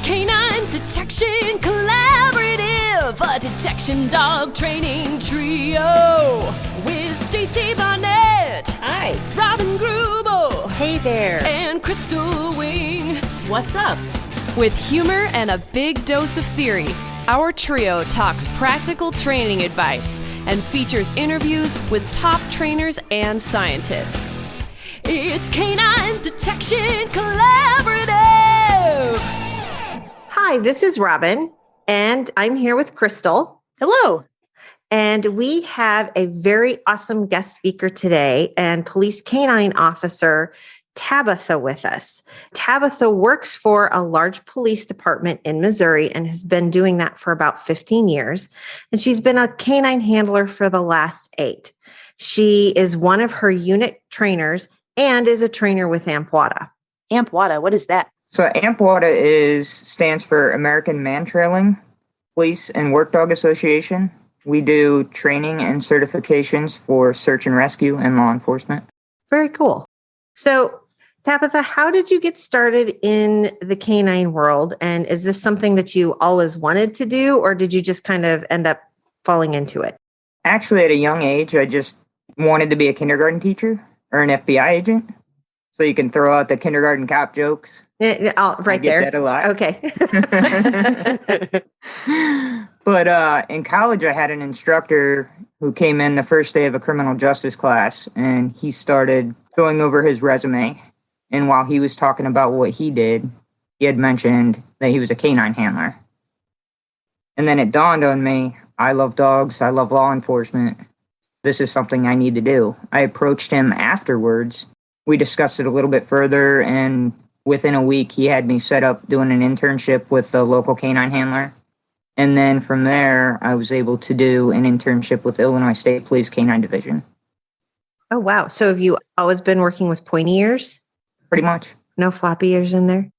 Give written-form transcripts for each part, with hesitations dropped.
K9 Detection Collaborative, a detection dog training trio with Stacy Barnett. Hi. Robin Grubel. Hey there. And Crystal Wing. What's up? With humor and a big dose of theory, our trio talks practical training advice and features interviews with top trainers and scientists. It's K9 Detection Collaborative. Hi, this is Robin, and I'm here with Crystal. Hello. And we have a very awesome guest speaker today, and Police K9 Officer Tabitha with us. Tabitha works for a large police department in Missouri and has been doing that for about 15 years. And she's been a canine handler for the last 8. She is one of her unit trainers and is a trainer with AMPWDA. AMPWDA, what is that? So AMPWDA stands for American Mantrailing, Police and Work Dog Association. We do training and certifications for search and rescue and law enforcement. Very cool. So Tabitha, how did you get started in the canine world? And is this something that you always wanted to do, or did you just kind of end up falling into it? Actually, at a young age, I just wanted to be a kindergarten teacher or an FBI agent. So you can throw out the kindergarten cop jokes. Right there. I get that a lot. Okay. But in college, I had an instructor who came in the first day of a criminal justice class, and he started going over his resume. And while he was talking about what he did, he had mentioned that he was a canine handler. And then it dawned on me, I love dogs, I love law enforcement. This is something I need to do. I approached him afterwards. We discussed it a little bit further, and within a week, he had me set up doing an internship with the local canine handler. And then from there, I was able to do an internship with Illinois State Police K9 Division. Oh, wow. So have you always been working with pointy ears? Pretty much. No floppy ears in there?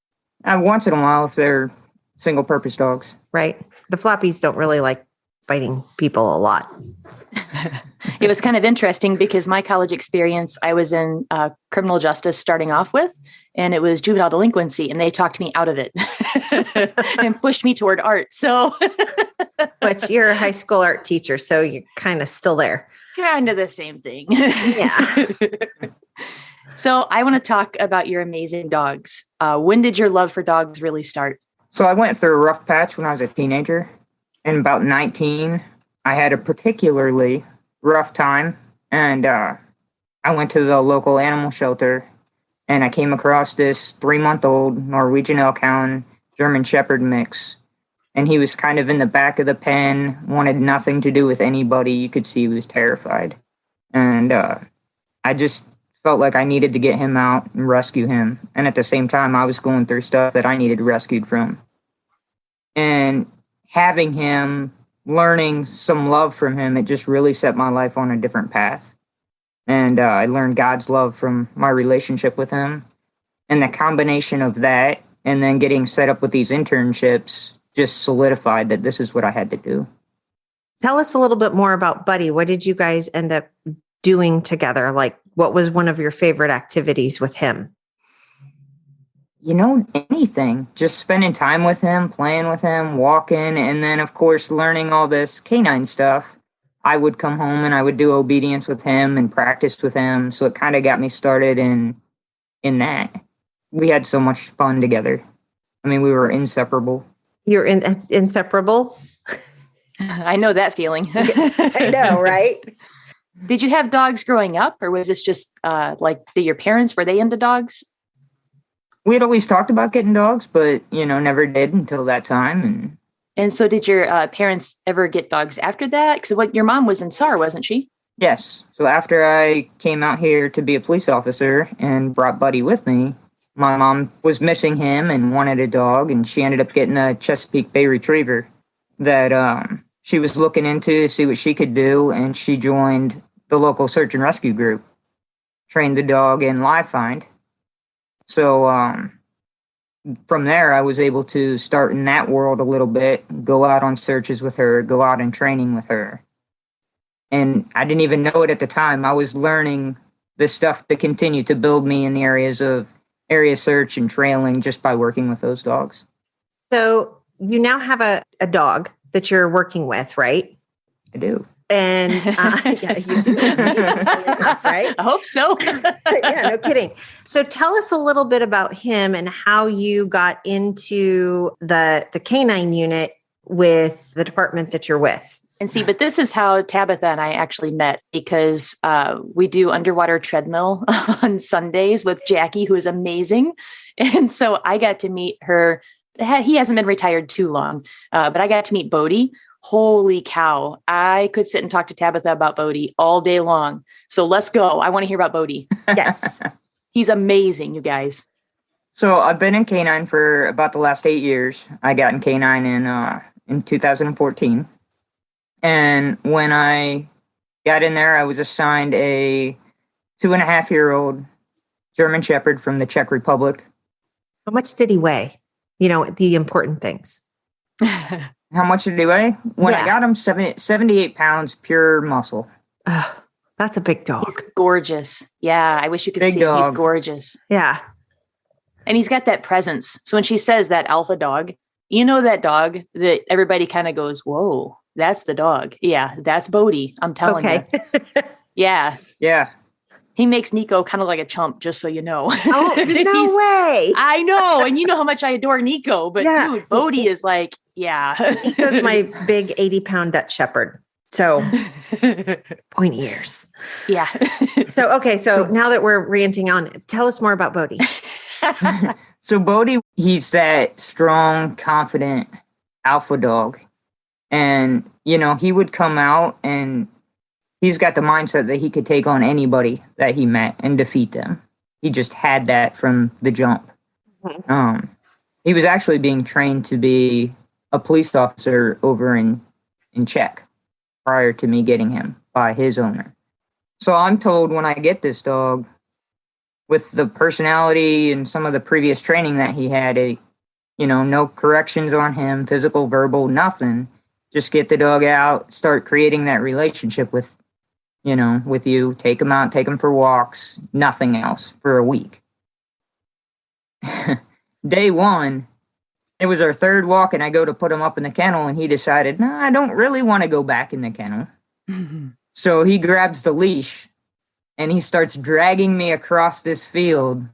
Once in a while, if they're single-purpose dogs. Right. The floppies don't really like biting people a lot. It was kind of interesting because my college experience, I was in criminal justice starting off with, and it was juvenile delinquency, and they talked me out of it and pushed me toward art. So, but you're a high school art teacher, so you're kind of still there. Kind of the same thing. Yeah. So I want to talk about your amazing dogs. When did your love for dogs really start? So I went through a rough patch when I was a teenager. And about 19, I had a particularly rough time. And I went to the local animal shelter, and I came across this 3-month-old Norwegian Elkhound German Shepherd mix. And he was kind of in the back of the pen, wanted nothing to do with anybody. You could see he was terrified. And I just felt like I needed to get him out and rescue him. And at the same time, I was going through stuff that I needed rescued from. And having him, learning some love from him, it just really set my life on a different path. And I learned God's love from my relationship with him. And the combination of that and then getting set up with these internships just solidified that this is what I had to do. Tell us a little bit more about Bodý. What did you guys end up doing together? Like, what was one of your favorite activities with him? You know, anything. Just spending time with him, playing with him, walking, and then, of course, learning all this canine stuff. I would come home and I would do obedience with him and practice with him. So it kind of got me started in that. We had so much fun together. I mean, we were inseparable. You're inseparable? I know that feeling. I know, right? Did you have dogs growing up, or was this just did your parents, were they into dogs? We had always talked about getting dogs, but, never did until that time. And so did your parents ever get dogs after that? Because your mom was in SAR, wasn't she? Yes. So after I came out here to be a police officer and brought Bodý with me, my mom was missing him and wanted a dog, and she ended up getting a Chesapeake Bay Retriever that she was looking into to see what she could do, and she joined the local search and rescue group, trained the dog in live find. So from there, I was able to start in that world a little bit, go out on searches with her, go out in training with her. And I didn't even know it at the time. I was learning this stuff to continue to build me in the areas of area search and trailing just by working with those dogs. So you now have a dog that you're working with, right? I do. And yeah, you do. Right? I hope so. Yeah, no kidding. So tell us a little bit about him and how you got into the K9 unit with the department that you're with. And see, but this is how Tabitha and I actually met, because we do underwater treadmill on Sundays with Jackie, who is amazing. And so I got to meet her. He hasn't been retired too long, but I got to meet Bodý. Holy cow. I could sit and talk to Tabitha about Bodý all day long. So let's go. I want to hear about Bodý. Yes. He's amazing, you guys. So I've been in K9 for about the last 8 years. I got in K9 in 2014. And when I got in there, I was assigned a 2.5-year-old German Shepherd from the Czech Republic. How much did he weigh? You know, the important things. How much did he weigh? When I got him, 78 pounds, pure muscle. That's a big dog. He's gorgeous. Yeah, I wish you could Big see dog. him. He's gorgeous. Yeah. And he's got that presence. So when she says that alpha dog, you know that dog that everybody kind of goes, whoa, that's the dog. Yeah, that's Bodý. I'm telling you. Yeah. Yeah. He makes Nico kind of like a chump, just so you know. Oh, no way. I know. And you know how much I adore Nico. But Yeah. dude, Bodý is like, yeah. Nico's my big 80-pound Dutch Shepherd. So pointy ears. Yeah. So, okay. So now that we're ranting on, tell us more about Bodý. So Bodý, he's that strong, confident alpha dog. And, you know, he would come out and he's got the mindset that he could take on anybody that he met and defeat them. He just had that from the jump. Mm-hmm. He was actually being trained to be a police officer over in Czech prior to me getting him by his owner. So I'm told when I get this dog, with the personality and some of the previous training that he had, no corrections on him, physical, verbal, nothing. Just get the dog out, start creating that relationship with you, take him out, take him for walks, nothing else for a week. Day one, it was our third walk and I go to put him up in the kennel and he decided, no, I don't really want to go back in the kennel. So he grabs the leash and he starts dragging me across this field,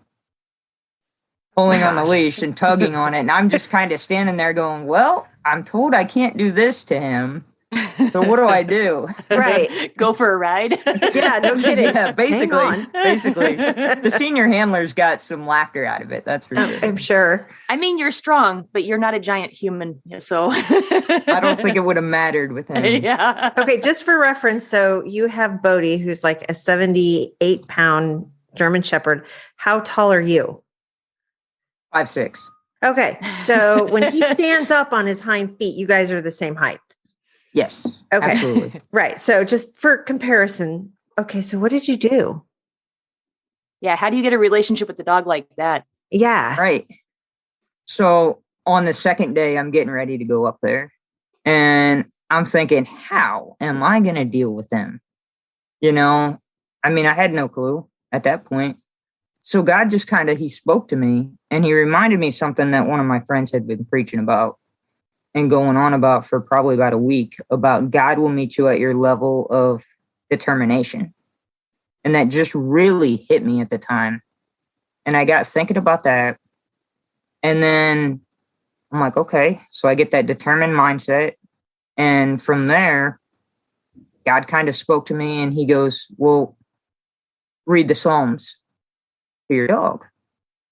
pulling on the leash and tugging on it. And I'm just kind of standing there going, well, I'm told I can't do this to him. So what do I do? Right. Go for a ride. Yeah, no kidding. Yeah, basically. The senior handlers got some laughter out of it. That's for sure. I'm sure. I mean, you're strong, but you're not a giant human. So I don't think it would have mattered with him. Yeah. Okay, just for reference, so you have Bodý, who's like a 78-pound German Shepherd. How tall are you? 5'6". Okay, so when he stands up on his hind feet, you guys are the same height. Yes. Okay. Absolutely. Right. So just for comparison, okay, so what did you do? Yeah. How do you get a relationship with the dog like that? Yeah. Right. So on the second day, I'm getting ready to go up there and I'm thinking, how am I going to deal with him? I had no clue at that point. So God just he spoke to me and he reminded me something that one of my friends had been preaching about and going on about for probably about a week, about God will meet you at your level of determination. And that just really hit me at the time. And I got thinking about that. And then I'm like, okay, so I get that determined mindset. And from there, God kind of spoke to me and he goes, well, read the Psalms for your dog.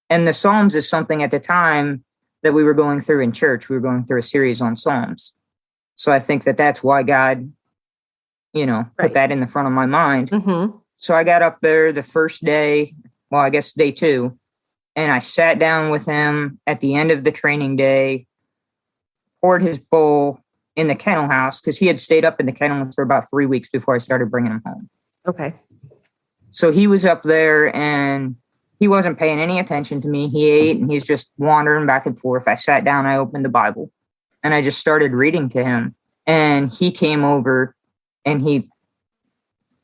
And the Psalms is something at the time that we were going through in church. We were going through a series on Psalms. So I think that that's why God, put that in the front of my mind. Mm-hmm. So I got up there the first day, well, I guess day 2, and I sat down with him at the end of the training day, poured his bowl in the kennel house because he had stayed up in the kennel for about 3 weeks before I started bringing him home. Okay. So he was up there and he wasn't paying any attention to me. He ate and he's just wandering back and forth. I sat down, I opened the Bible and I just started reading to him. And he came over and he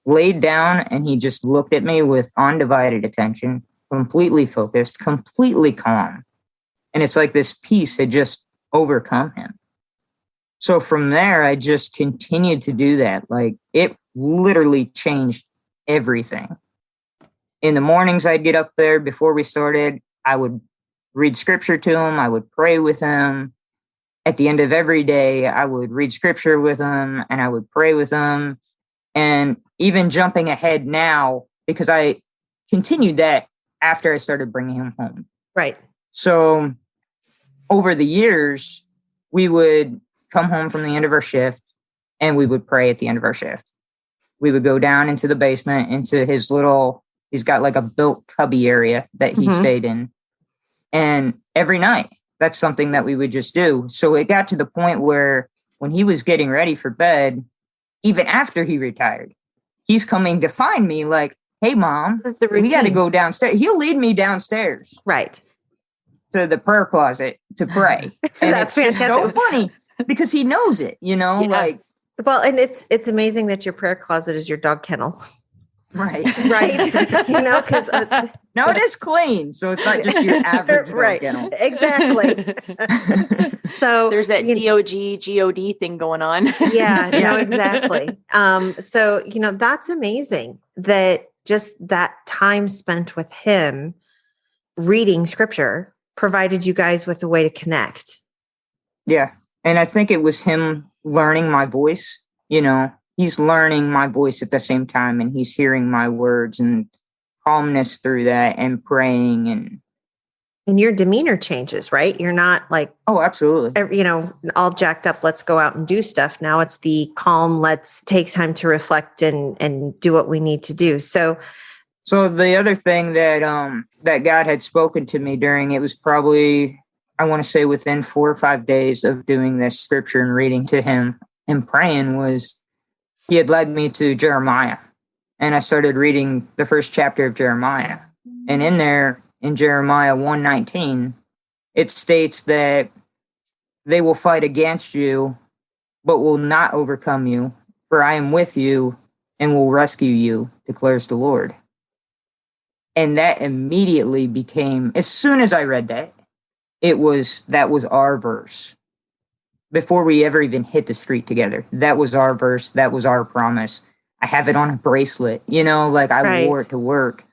laid down and he just looked at me with undivided attention, completely focused, completely calm. And it's like this peace had just overcome him. So from there, I just continued to do that. Like, it literally changed everything. In the mornings, I'd get up there before we started. I would read scripture to him. I would pray with him. At the end of every day, I would read scripture with him and I would pray with him. And even jumping ahead now, because I continued that after I started bringing him home. Right. So over the years, we would come home from the end of our shift and we would pray at the end of our shift. We would go down into the basement, into his little, he's got like a built cubby area that he stayed in. And every night, that's something that we would just do. So it got to the point where when he was getting ready for bed, even after he retired, he's coming to find me like, hey, Mom, we got to go downstairs. He'll lead me downstairs. Right. To the prayer closet to pray. And That's it's just so fantastic. funny because he knows it, like. Well, and it's amazing that your prayer closet is your dog kennel. Right. Right. Because no, it is clean. So it's not just your average dog right. kennel. Exactly. So there's that DOG thing going on. Yeah, no, exactly. So, that's amazing that just that time spent with him reading scripture provided you guys with a way to connect. Yeah. And I think it was him learning my voice, he's learning my voice at the same time and he's hearing my words and calmness through that and praying and your demeanor changes, right? You're not like, oh, absolutely. All jacked up. Let's go out and do stuff. Now it's the calm. Let's take time to reflect and do what we need to do. So the other thing that God had spoken to me during, it was probably, I want to say within 4 or 5 days of doing this scripture and reading to him and praying, was he had led me to Jeremiah. And I started reading the first chapter of Jeremiah. And in there, in Jeremiah 1:19, it states that they will fight against you, but will not overcome you. For I am with you and will rescue you, declares the Lord. And that immediately became, as soon as I read that, that was our verse. Before we ever even hit the street together, that was our verse. That was our promise. I have it on a bracelet, I wore it to work.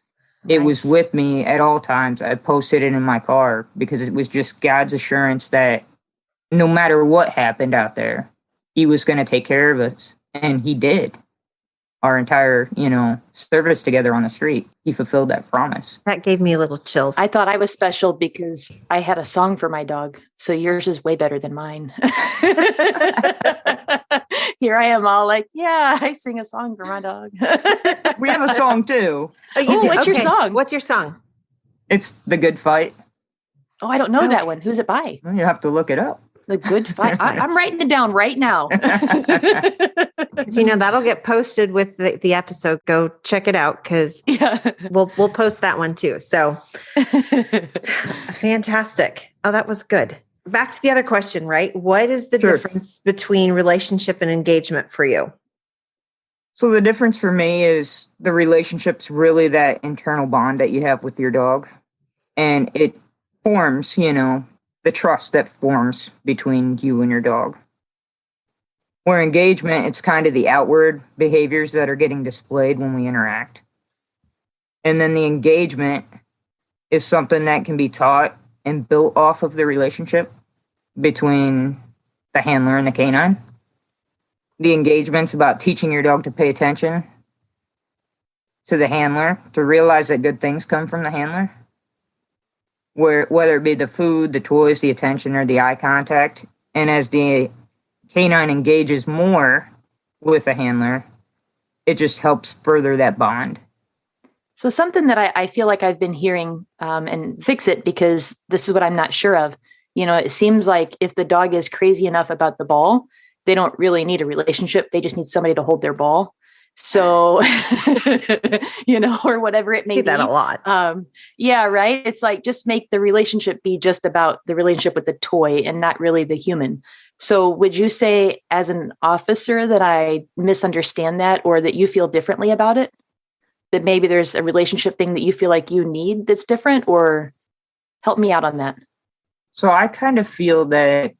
Nice. It was with me at all times. I posted it in my car because it was just God's assurance that no matter what happened out there, he was going to take care of us. And he did. Our entire, service together on the street. He fulfilled that promise. That gave me a little chills. I thought I was special because I had a song for my dog. So yours is way better than mine. Here I am all like, yeah, I sing a song for my dog. We have a song too. Oh, you do? What's your song? What's your song? It's The Good Fight. Oh, I don't know that one. Who's it by? Well, you have to look it up. The Good Fight. I'm writing it down right now. That'll get posted with the episode. Go check it out because we'll post that one too. So fantastic. Oh, that was good. Back to the other question, right? What is the difference between relationship and engagement for you? So the difference for me is the relationship's really that internal bond that you have with your dog. And it forms, the trust that forms between you and your dog. Where engagement, it's kind of the outward behaviors that are getting displayed when we interact. And then the engagement is something that can be taught and built off of the relationship between the handler and the canine. The engagement's about teaching your dog to pay attention to the handler, to realize that good things come from the handler. Whether it be the food, the toys, the attention, or the eye contact. And as the canine engages more with the handler, it just helps further that bond. So something that I feel like I've been hearing, and fix it because this is what I'm not sure of. It seems like if the dog is crazy enough about the ball, they don't really need a relationship. They just need somebody to hold their ball. So, or whatever it may be. That a lot. Yeah, right. It's like, just make the relationship be just about the relationship with the toy and not really the human. So would you say as an officer that I misunderstand that, or that you feel differently about it? That maybe there's a relationship thing that you feel like you need that's different, or help me out on that. So I kind of feel that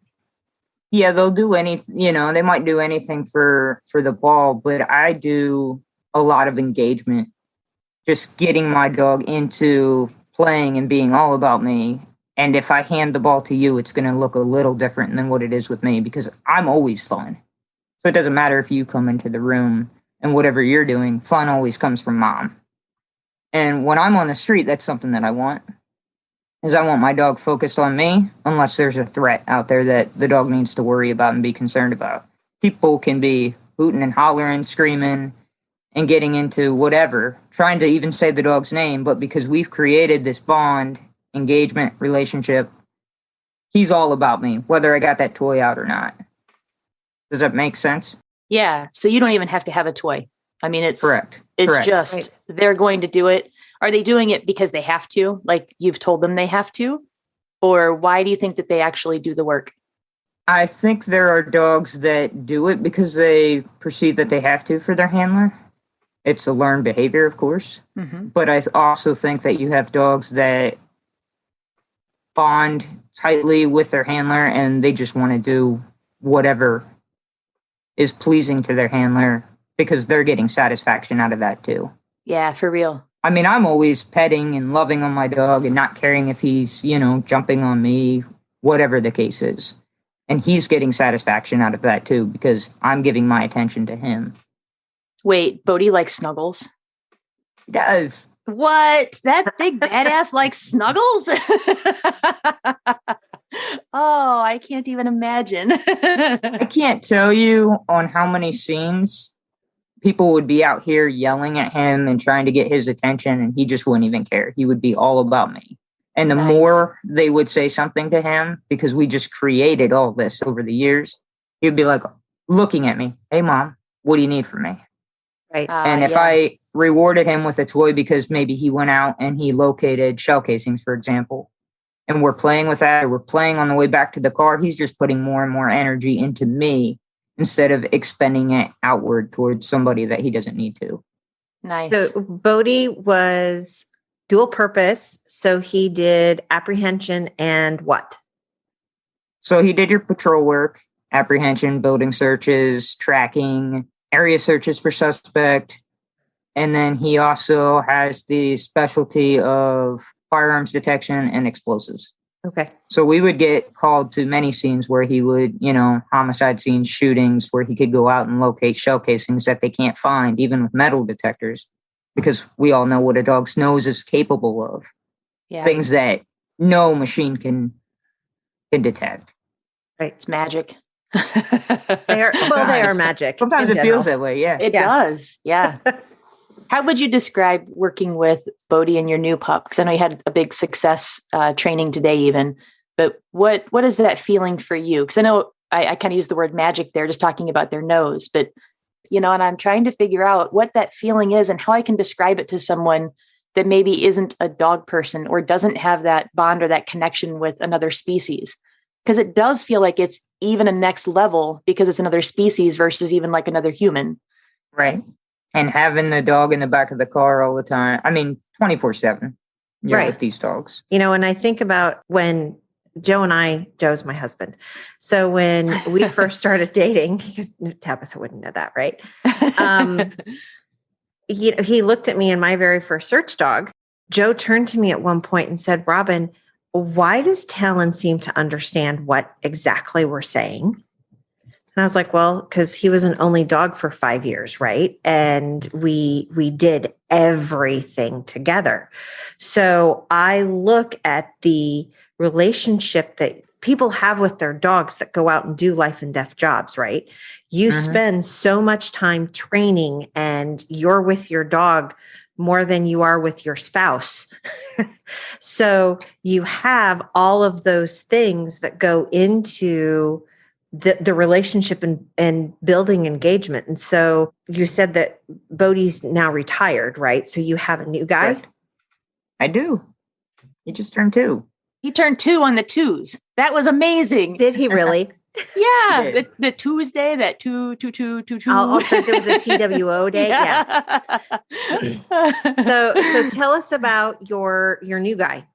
Yeah, they'll do they might do anything for the ball, but I do a lot of engagement, just getting my dog into playing and being all about me. And if I hand the ball to you, it's going to look a little different than what it is with me because I'm always fun. So it doesn't matter if you come into the room and whatever you're doing, fun always comes from mom. And when I'm on the street, that's something that I want. Is I want my dog focused on me unless there's a threat out there that the dog needs to worry about and be concerned about. People can be hooting and hollering, screaming, and getting into whatever, trying to even say the dog's name, but because we've created this bond, engagement, relationship, he's all about me, whether I got that toy out or not. Does that make sense? Yeah. So you don't even have to have a toy. I mean, it's correct. It's correct. just Right. They're going to do it. Are they doing it because they have to? Like you've told them they have to? Or why do you think that they actually do the work? I think there are dogs that do it because they perceive that they have to for their handler. It's a learned behavior, of course. Mm-hmm. But I also think that you have dogs that bond tightly with their handler and they just want to do whatever is pleasing to their handler because they're getting satisfaction out of that too. Yeah, for real. I mean, I'm always petting and loving on my dog and not caring if he's, jumping on me, whatever the case is. And he's getting satisfaction out of that too because I'm giving my attention to him. Wait, Bodý likes snuggles? He does. What? That big badass likes snuggles? Oh, I can't even imagine. I can't tell you on how many scenes people would be out here yelling at him and trying to get his attention, and he just wouldn't even care. He would be all about me. And the Nice. more they would say something to him, because we just created all this over the years, he'd be like looking at me, "Hey, Mom, what do you need from me?" Right. And if I rewarded him with a toy because maybe he went out and he located shell casings, for example, and we're playing with that, or we're playing on the way back to the car, he's just putting more and more energy into me instead of expending it outward towards somebody that he doesn't need to. Nice. So Bodý was dual purpose. So he did apprehension and what? So he did your patrol work, apprehension, building searches, tracking, area searches for suspect. And then he also has the specialty of firearms detection and explosives. Okay. So we would get called to many scenes where he would, homicide scenes, shootings, where he could go out and locate shell casings that they can't find, even with metal detectors, because we all know what a dog's nose is capable of. Yeah. Things that no machine can detect. Right. It's magic. They are magic. Sometimes in it general. feels that way, yeah. It does. Yeah. How would you describe working with Bodý and your new pup? Because I know you had a big success training today even, but what is that feeling for you? Because I know I kind of use the word magic there, just talking about their nose, but, and I'm trying to figure out what that feeling is and how I can describe it to someone that maybe isn't a dog person or doesn't have that bond or that connection with another species. Because it does feel like it's even a next level because it's another species versus even like another human. Right. And having the dog in the back of the car all the time. I mean, 24/7. You're Right. with these dogs. And I think about when Joe's my husband. So when we first started dating, because Tabitha wouldn't know that, right? He looked at me in my very first search dog. Joe turned to me at one point and said, "Robin, why does Talon seem to understand what exactly we're saying?" And I was like, well, because he was an only dog for 5 years, right? And we did everything together. So I look at the relationship that people have with their dogs that go out and do life and death jobs, right? You spend so much time training and you're with your dog more than you are with your spouse. So you have all of those things that go into the relationship and building engagement. And so you said that Bodý's now retired, right? So you have a new guy? Correct. I do. He just turned 2. He turned 2 on the 2s. That was amazing. Did he really? Yeah. He did. The Tuesday, that 2. Also, it was a TWO day. Yeah. So tell us about your new guy.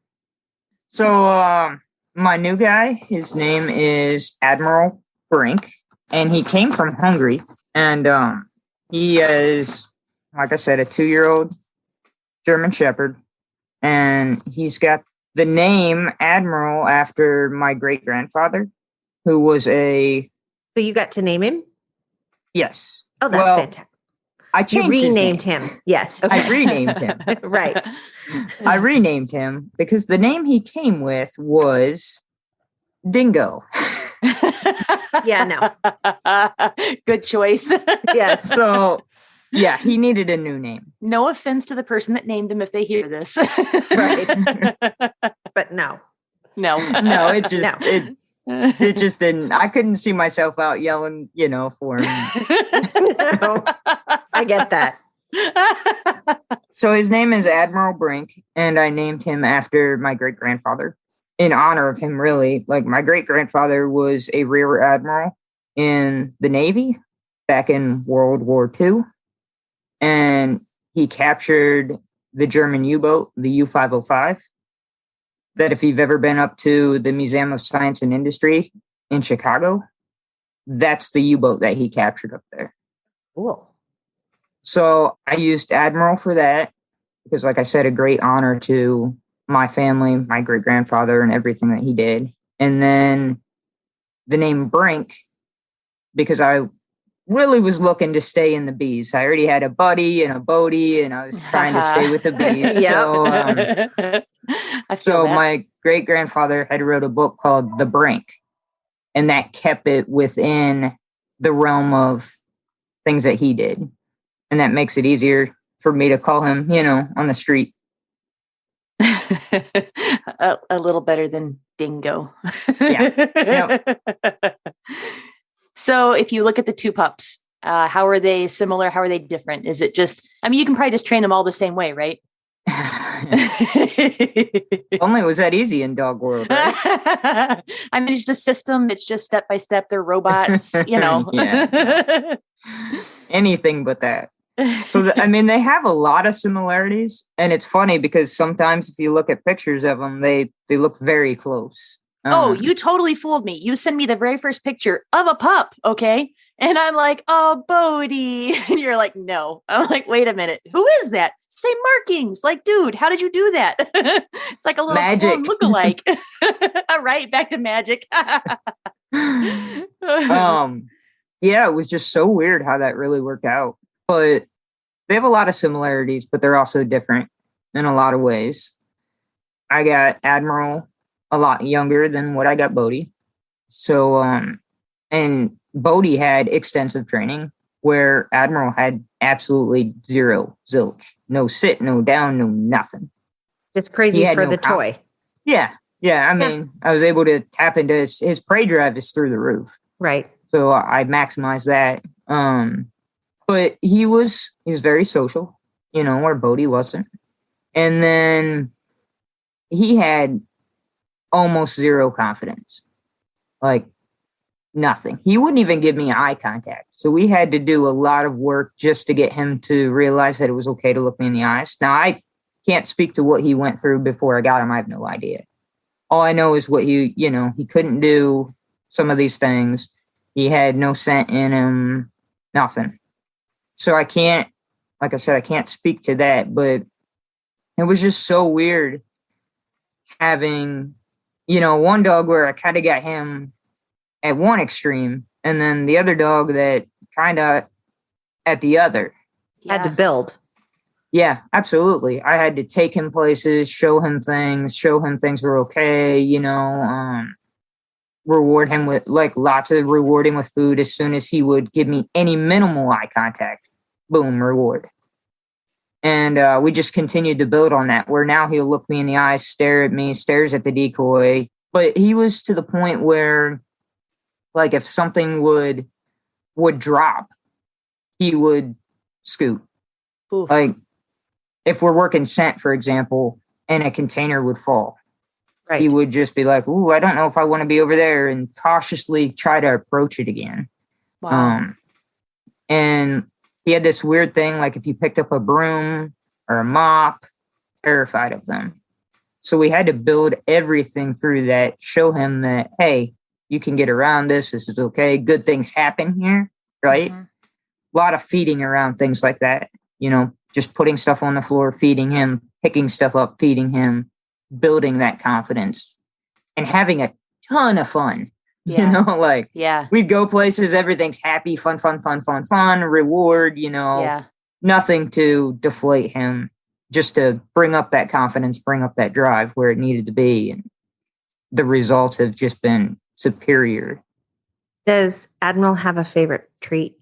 So my new guy, his name is Admiral. Brink, and he came from Hungary. And he is, like I said, a 2-year-old German Shepherd. And he's got the name Admiral after my great-grandfather, who was a... So you got to name him? Yes. Oh, that's fantastic. I You changed his renamed name. him. Yes. Okay. I renamed him. Right. I renamed him because the name he came with was Dingo. Yeah, no. Good choice. Yes. So, yeah, he needed a new name. No offense to the person that named him if they hear this. Right. But no. No. No, it just No. it just didn't. I couldn't see myself out yelling, for him. No. I get that. So his name is Admiral Brink, and I named him after my great-grandfather in honor of him, really. Like, my great-grandfather was a rear admiral in the Navy back in World War II, and he captured the German U-boat, the U-505, that if you've ever been up to the Museum of Science and Industry in Chicago, that's the U-boat that he captured up there. Cool. So I used Admiral for that because, like I said, a great honor to my family, my great-grandfather, and everything that he did. And then the name Brink, because I really was looking to stay in the bees. I already had a Buddy and a Bodý, and I was trying to stay with the bees. Yep. So my great-grandfather had wrote a book called The Brink, and that kept it within the realm of things that he did. And that makes it easier for me to call him, on the street. a little better than Dingo. Yeah. Yep. So if you look at the two pups, how are they similar? How are they different? Is it just, you can probably just train them all the same way, right? Only it was that easy in dog world, right? It's just a system. It's just step by step. They're robots, Yeah. Anything but that. So, they have a lot of similarities. And it's funny because sometimes if you look at pictures of them, they look very close. You totally fooled me. You sent me the very first picture of a pup. Okay. And I'm like, oh, Bodý. And you're like, no. I'm like, wait a minute. Who is that? Same markings. Like, dude, how did you do that? It's like a little magic look-alike. All right. Back to magic. Yeah, it was just so weird how that really worked out. But they have a lot of similarities, but they're also different in a lot of ways. I got Admiral a lot younger than what I got Bodý. So, and Bodý had extensive training where Admiral had absolutely zero, zilch. No sit, no down, no nothing. Just crazy for the toy. Yeah. I was able to tap into his prey drive is through the roof. Right. So I maximized that. But he was very social, where Bodý wasn't. And then he had almost zero confidence. Like nothing. He wouldn't even give me eye contact. So we had to do a lot of work just to get him to realize that it was okay to look me in the eyes. Now, I can't speak to what he went through before I got him. I have no idea. All I know is what he couldn't do some of these things. He had no scent in him, nothing. So I can't speak to that, but it was just so weird having, one dog where I kind of got him at one extreme and then the other dog that kind of at the other. Had to build. Yeah, absolutely. I had to take him places, show him things were okay, reward him with lots of rewarding with food. As soon as he would give me any minimal eye contact, boom, reward. And we just continued to build on that, where now he'll look me in the eyes, stare at me, stares at the decoy. But he was to the point where, if something would drop, he would scoot. Oof. If we're working scent, for example, and a container would fall, right, he would just be like, ooh, I don't know if I want to be over there, and cautiously try to approach it again. Wow. And he had this weird thing, if you picked up a broom or a mop, terrified of them. So we had to build everything through that, show him that, hey, You can get around this. This is okay. Good things happen here, right? Mm-hmm. A lot of feeding around things like that. Just putting stuff on the floor, feeding him, picking stuff up, feeding him, building that confidence, and having a ton of fun. Yeah. We'd go places, everything's happy, fun, reward, nothing to deflate him, just to bring up that confidence, bring up that drive where it needed to be. And the results have just been superior. Does Admiral have a favorite treat?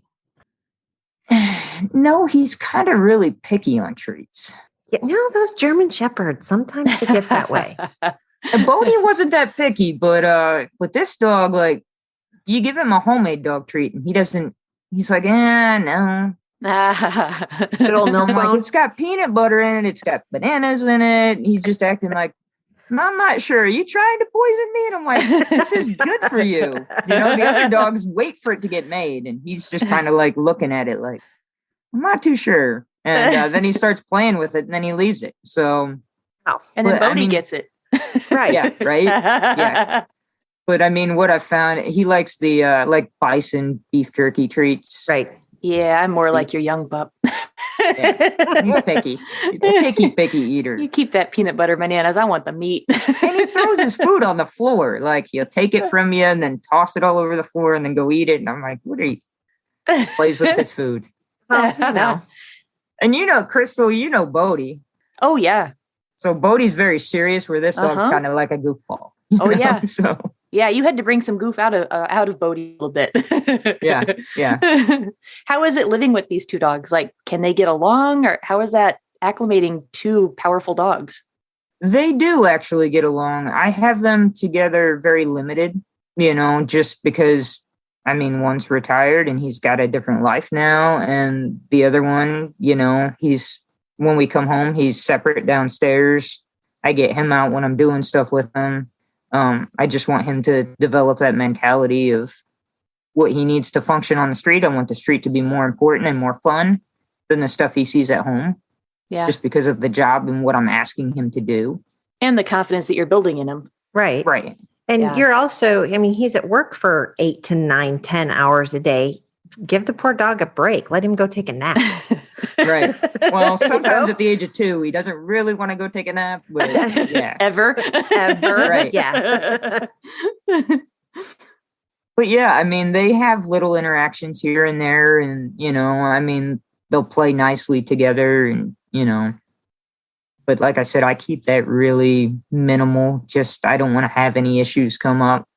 No, he's kind of really picky on treats. Yeah, no, those German Shepherds, sometimes they get that way. And Bodý wasn't that picky, but with this dog, like, you give him a homemade dog treat and he's like, no. Good old milk Like, bone. it's got peanut butter in it. It's got bananas in it. He's just acting like, I'm not sure. Are you trying to poison me? And I'm like, this is good for you. The other dogs wait for it to get made. And he's just kind of like looking at it like, I'm not too sure. And then he starts playing with it and then he leaves it. So. And then Bodý gets it. Right. Yeah. Right. Yeah. But I mean, what I found, he likes the like bison beef jerky treats. Right. Yeah. I'm more like your young pup. Yeah. He's picky. He's a picky eater. You keep that peanut butter bananas. I want the meat. And he throws his food on the floor. Like, he'll take it from you and then toss it all over the floor and then go eat it. And I'm like, what are you? Plays with this food. Well, And Crystal, Bodý. Oh, yeah. So Bodý's very serious, where this dog's kind of like a goofball. Oh, yeah. So yeah, you had to bring some goof out of Bodý a little bit. Yeah. How is it living with these two dogs? Like, can they get along, or how is that acclimating two powerful dogs? They do actually get along. I have them together very limited, just because, I mean, one's retired and he's got a different life now. And the other one, when we come home, he's separate downstairs. I get him out when I'm doing stuff with him. I just want him to develop that mentality of what he needs to function on the street. I want the street to be more important and more fun than the stuff he sees at home. Yeah. Just because of the job and what I'm asking him to do. And the confidence that you're building in him. right. Right. And you're also, he's at work for 8 to 9, 10 hours a day. Give the poor dog a break. Let him go take a nap. Right. Well, sometimes at the age of 2, he doesn't really want to go take a nap. But yeah. Ever. Right. Yeah. But yeah, I mean, they have little interactions here and there. And, they'll play nicely together and, but like I said, I keep that really minimal. Just, I don't want to have any issues come up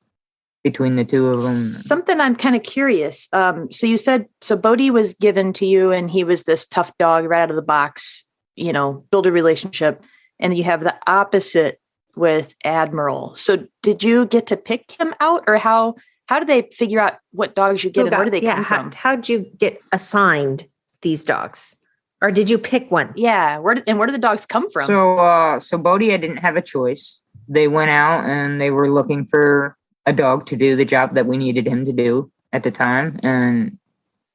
between the two of them. Something I'm kind of curious. So you said, Bodý was given to you and he was this tough dog right out of the box, build a relationship. And you have the opposite with Admiral. So did you get to pick him out, or how do they figure out what dogs you get and where do they come from? How'd you get assigned these dogs? Or did you pick one? Yeah. Where did the dogs come from? So Bodý, I didn't have a choice. They went out and they were looking for a dog to do the job that we needed him to do at the time. And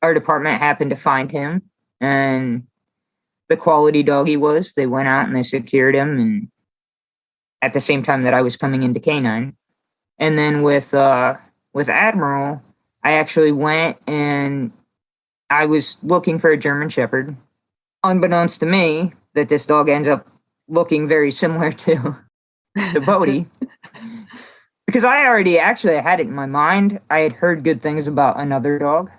our department happened to find him, and the quality dog he was, they went out and they secured him. And at the same time that I was coming into K9. And then with Admiral, I actually went and I was looking for a German Shepherd. Unbeknownst to me, that this dog ends up looking very similar to Bodý. Because I had it in my mind. I had heard good things about another dog.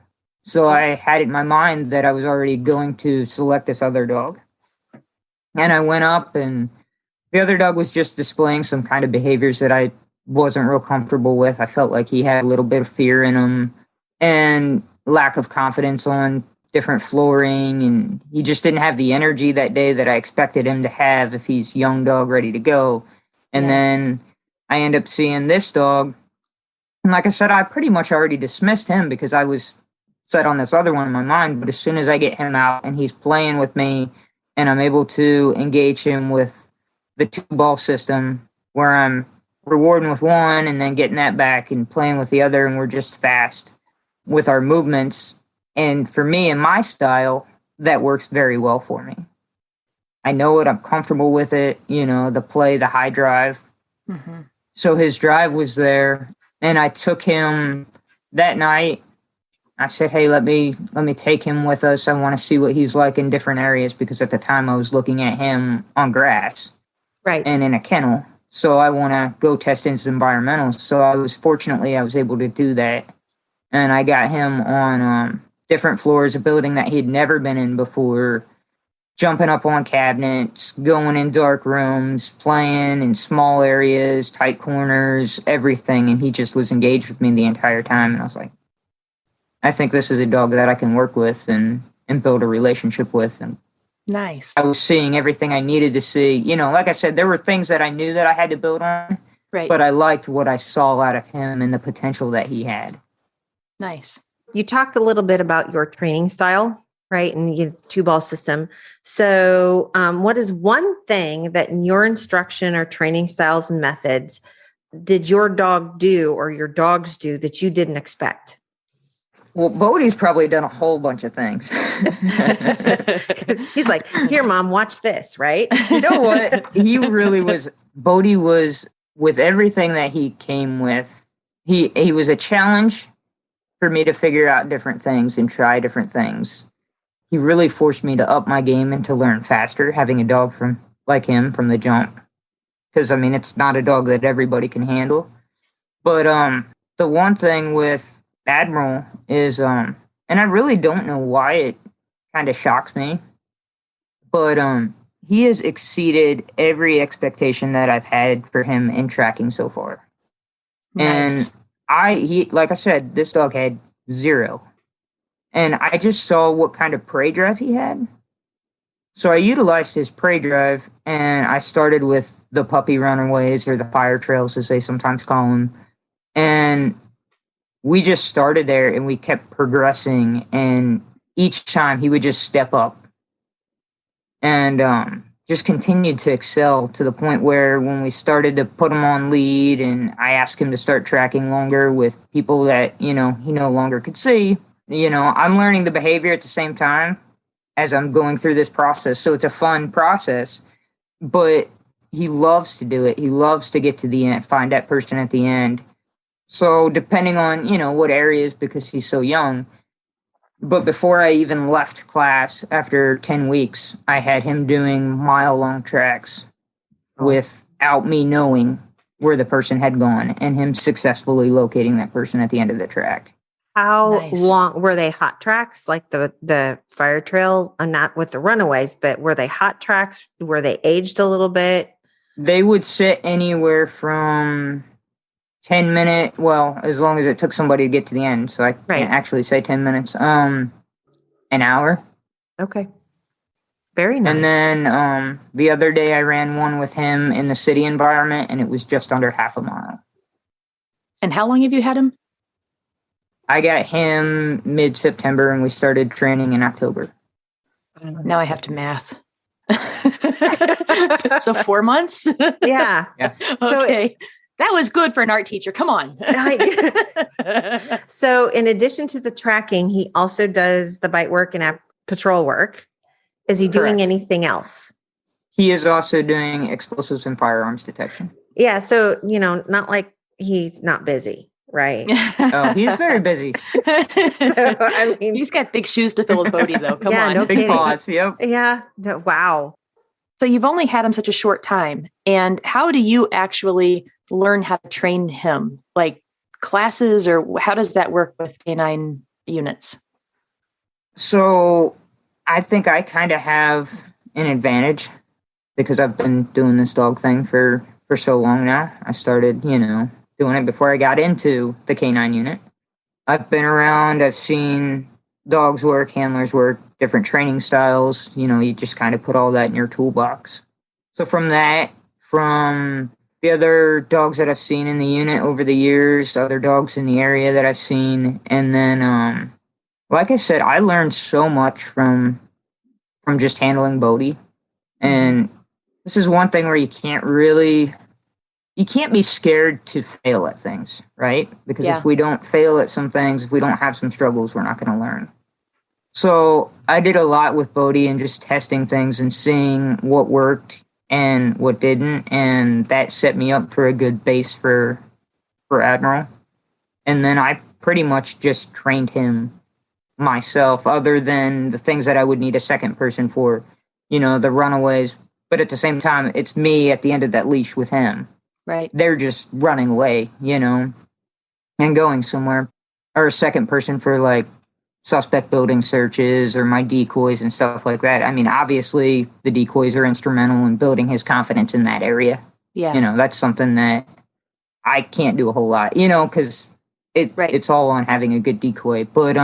So I had it in my mind that I was already going to select this other dog. And I went up, and the other dog was just displaying some kind of behaviors that I wasn't real comfortable with. I felt like he had a little bit of fear in him and lack of confidence on different flooring, and he just didn't have the energy that day that I expected him to have if he's young dog ready to go. And then I end up seeing this dog, and like I said, I pretty much already dismissed him because I was set on this other one in my mind. But as soon as I get him out and he's playing with me and I'm able to engage him with the 2-ball system where I'm rewarding with one and then getting that back and playing with the other, and we're just fast with our movements. And for me and my style, that works very well for me. I know it. I'm comfortable with it. The play, the high drive. Mm-hmm. So his drive was there. And I took him that night. I said, hey, let me take him with us. I want to see what he's like in different areas, because at the time I was looking at him on grass, Right. and in a kennel. So I want to go test his environmentals. So I was able to do that. And I got him on different floors, a building that he'd never been in before, jumping up on cabinets, going in dark rooms, playing in small areas, tight corners, everything. And he just was engaged with me the entire time. And I was like, I think this is a dog that I can work with and build a relationship with. And Nice. I was seeing everything I needed to see. You know, like I said, there were things that I knew that I had to build on, Right. but I liked what I saw out of him and the potential that he had. Nice. You talked a little bit about your training style, right? And your 2-ball system. So, what is one thing that in your instruction or training styles and methods did your dog do or your dogs do that you didn't expect? Well, Bodie's probably done a whole bunch of things. He's like, here, Mom, watch this, right? You know what? He really was. Bodie was, with everything that he came with, he was a challenge for me to figure out different things and try different things. He really forced me to up my game and to learn faster, having a dog like him from the jump. Because, I mean, it's not a dog that everybody can handle. But the one thing with Admiral is, and I really don't know why it kind of shocks me, but he has exceeded every expectation that I've had for him in tracking so far. Nice. And like I said, this dog had 0. And I just saw what kind of prey drive he had. So I utilized his prey drive, and I started with the puppy runaways, or the fire trails, as they sometimes call them. And we just started there, and we kept progressing. And each time he would just step up and just continued to excel, to the point where when we started to put him on lead and I asked him to start tracking longer with people that, you know, he no longer could see, you know, I'm learning the behavior at the same time as I'm going through this process. So it's a fun process, but he loves to do it. He loves to get to the end, find that person at the end. So depending on, you know, what areas, because he's so young. But before I even left class, after 10 weeks, I had him doing mile-long tracks without me knowing where the person had gone, and him successfully locating that person at the end of the track. How Nice. long were they? Hot tracks like the fire trail? Not with the runaways, but were they hot tracks? Were they aged a little bit? They would sit anywhere from 10 minutes, well, as long as it took somebody to get to the end. So I Right. can't actually say 10 minutes. An hour. Okay. Very nice. And then the other day I ran one with him in the city environment, and it was just under half a mile. And how long have you had him? I got him mid-September, and we started training in October. Now I have to math. So 4 months? Yeah. Okay. That was good for an art teacher. Come on. So in addition to the tracking, he also does the bite work and patrol work. Is he doing Correct. anything else? He is also doing explosives and firearms detection. Yeah. So, you know, not like he's not busy, right? Oh, he's very busy. So, I mean, He's got big shoes to fill with Bodie, though. Come Yeah, on. no Big kidding. paws, yep. yeah. Wow. So you've only had him such a short time. And how do you actually learn how to train him? Like classes, or how does that work with K9 units? So I think I kind of have an advantage because I've been doing this dog thing for so long now. I started, you know, doing it before I got into the K9 unit. I've been around, I've seen dogs work, handlers work, different training styles. You know, you just kind of put all that in your toolbox. So from that, from the other dogs that I've seen in the unit over the years, other dogs in the area that I've seen, and then like I said, I learned so much from just handling Bodie. And this is one thing where you can't be scared to fail at things, right? Because Yeah. if we don't fail at some things, if we don't have some struggles, we're not going to learn. So I did a lot with Bodie and just testing things and seeing what worked and what didn't. And that set me up for a good base for Admiral. And then I pretty much just trained him myself, other than the things that I would need a second person for, the runaways. But at the same time, it's me at the end of that leash with him. Right. They're just running away, and going somewhere. Or a second person for like suspect building searches or my decoys and stuff like that. I mean, obviously the decoys are instrumental in building his confidence in that area. Yeah. That's something that I can't do a whole lot, because it's all on having a good decoy. But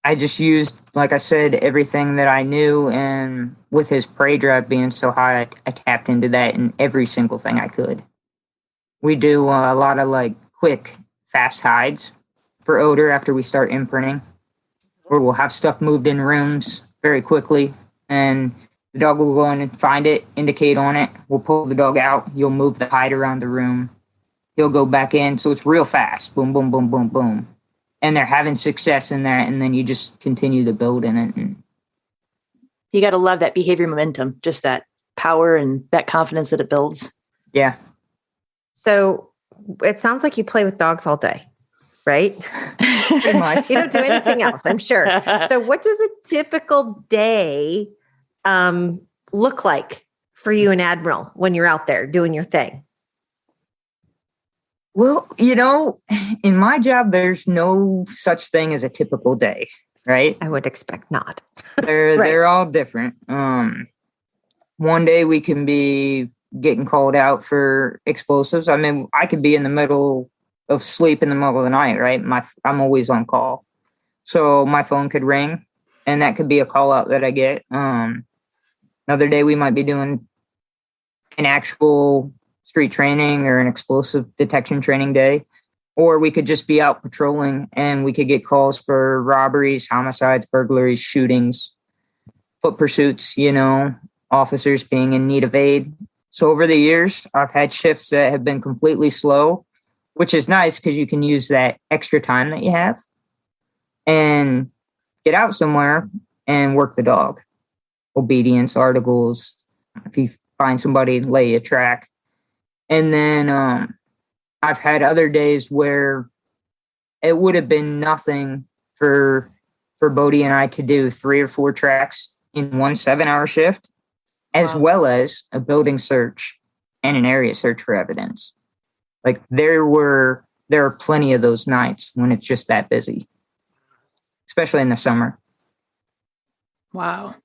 I just used, like I said, everything that I knew, and with his prey drive being so high, I tapped into that in every single thing I could. We do a lot of like quick, fast hides for odor after we start imprinting, where we'll have stuff moved in rooms very quickly, and the dog will go in and find it, indicate on it. We'll pull the dog out. You'll move the hide around the room. He'll go back in. So it's real fast. Boom, boom, boom, boom, boom. And they're having success in that. And then you just continue to build in it. And you got to love that behavior momentum, just that power and that confidence that it builds. Yeah. So it sounds like you play with dogs all day, right? Pretty much. You don't do anything else, I'm sure. So what does a typical day look like for you and Admiral when you're out there doing your thing? Well, in my job, there's no such thing as a typical day, right? I would expect not. They're all different. One day we can be getting called out for explosives. I mean, I could be in the middle of sleep in the middle of the night, right? I'm always on call. So my phone could ring, and that could be a call out that I get. Another day we might be doing an actual street training or an explosive detection training day, or we could just be out patrolling and we could get calls for robberies, homicides, burglaries, shootings, foot pursuits, officers being in need of aid. So over the years, I've had shifts that have been completely slow, which is nice because you can use that extra time that you have and get out somewhere and work the dog. Obedience, articles, if you find somebody, lay a track. And then I've had other days where it would have been nothing for Bodý and I to do 3 or 4 tracks in one 7-hour shift, as well as a building search and an area search for evidence. Like there are plenty of those nights when it's just that busy, especially in the summer. Wow.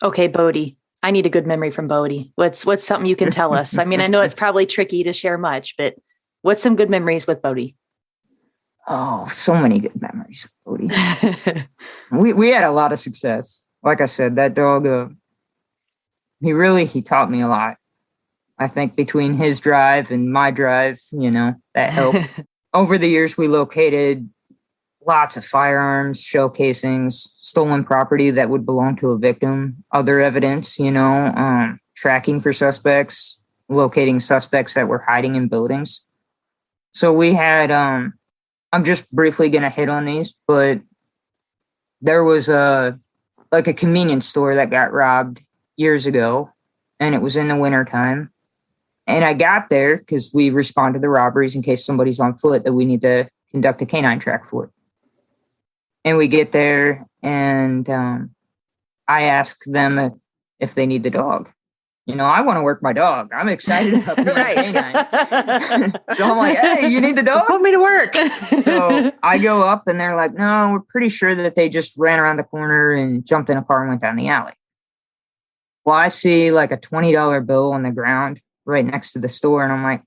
Okay, Bodý. I need a good memory from Bodý. What's something you can tell us? I mean, I know it's probably tricky to share much, but what's some good memories with Bodý? Oh, so many good memories with Bodý. we had a lot of success. Like I said, that dog, he taught me a lot. I think between his drive and my drive, that helped. Over the years, we located lots of firearms, shell casings, stolen property that would belong to a victim, other evidence, tracking for suspects, locating suspects that were hiding in buildings. So we had, I'm just briefly going to hit on these, but there was a convenience store that got robbed years ago, and it was in the wintertime. And I got there because we respond to the robberies in case somebody's on foot that we need to conduct a K9 track for. And we get there, and I ask them if they need the dog. I want to work my dog. I'm excited about being a K9. So I'm like, hey, you need the dog? Put me to work. So I go up, and they're like, no, we're pretty sure that they just ran around the corner and jumped in a car and went down the alley. Well, I see like a $20 bill on the ground right next to the store, and I'm like,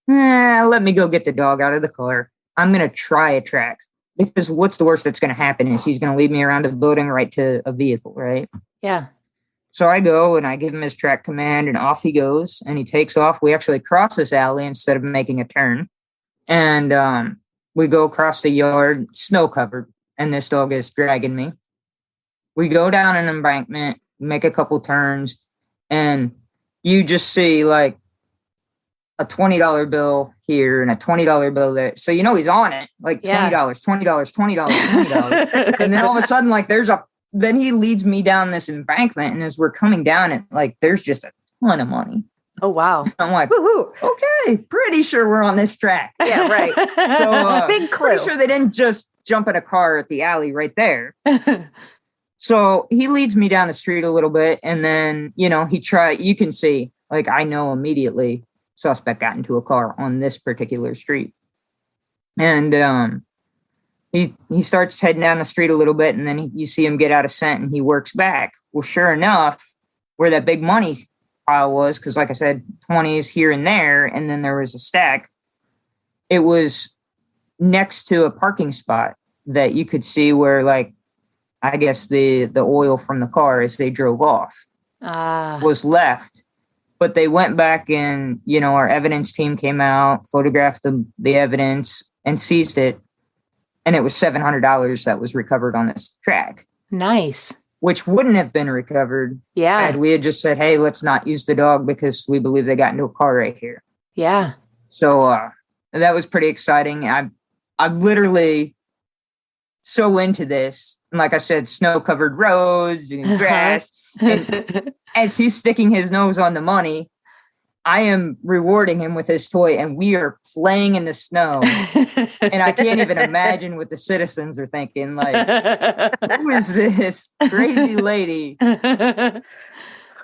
let me go get the dog out of the car. I'm going to try a track. Because what's the worst that's going to happen is he's going to lead me around the building right to a vehicle, right? Yeah. So I go and I give him his track command, and off he goes, and he takes off. We actually cross this alley instead of making a turn. And we go across the yard, snow covered, and this dog is dragging me. We go down an embankment, make a couple turns, and you just see like a $20 bill here and a $20 bill there. So he's on it, like $20, $20, $20, $20. And then all of a sudden, like then he leads me down this embankment, and as we're coming down it, like there's just a ton of money. Oh, wow. I'm like, Woohoo. okay, pretty sure we're on this track. Yeah, right. So Big clue. pretty sure they didn't just jump in a car at the alley right there. So he leads me down the street a little bit, and then, you can see, like, I know immediately suspect got into a car on this particular street. And he starts heading down the street a little bit, and then you see him get out of scent, and he works back. Well, sure enough, where that big money pile was, because like I said, 20s here and there, and then there was a stack. It was next to a parking spot that you could see where, like, I guess the oil from the car as they drove off was left. But they went back and, our evidence team came out, photographed the evidence and seized it. And it was $700 that was recovered on this track. Nice. Which wouldn't have been recovered had we had just said, hey, let's not use the dog because we believe they got into a car right here. Yeah. So that was pretty exciting. I'm literally so into this. And like I said, snow-covered roads and grass. And as he's sticking his nose on the money, I am rewarding him with his toy, and we are playing in the snow. And I can't even imagine what the citizens are thinking. Like, who is this crazy lady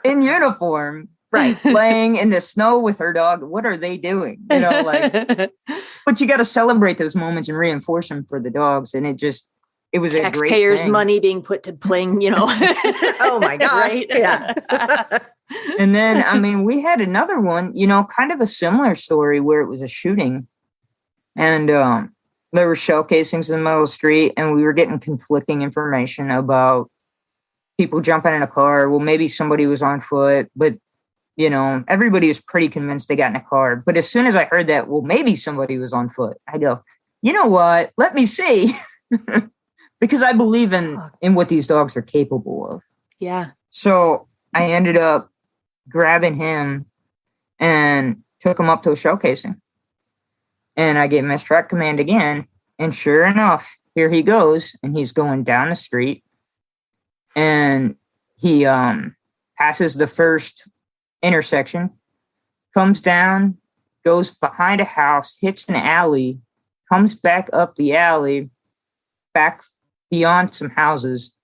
in uniform, right, playing in the snow with her dog? What are they doing? But you got to celebrate those moments and reinforce them for the dogs. And it was a great taxpayers' thing. money being put to playing, Oh my gosh. Right? Yeah. And then, we had another one, kind of a similar story where it was a shooting. And there were shell casings in the middle of the street, and we were getting conflicting information about people jumping in a car. Well, maybe somebody was on foot, but, everybody was pretty convinced they got in a car. But as soon as I heard that, well, maybe somebody was on foot, I go, you know what? Let me see. Because I believe in what these dogs are capable of. Yeah. So I ended up grabbing him and took him up to a shell casing. And I gave him his track command again. And sure enough, here he goes. And he's going down the street. And he passes the first intersection, comes down, goes behind a house, hits an alley, comes back up the alley, back beyond some houses,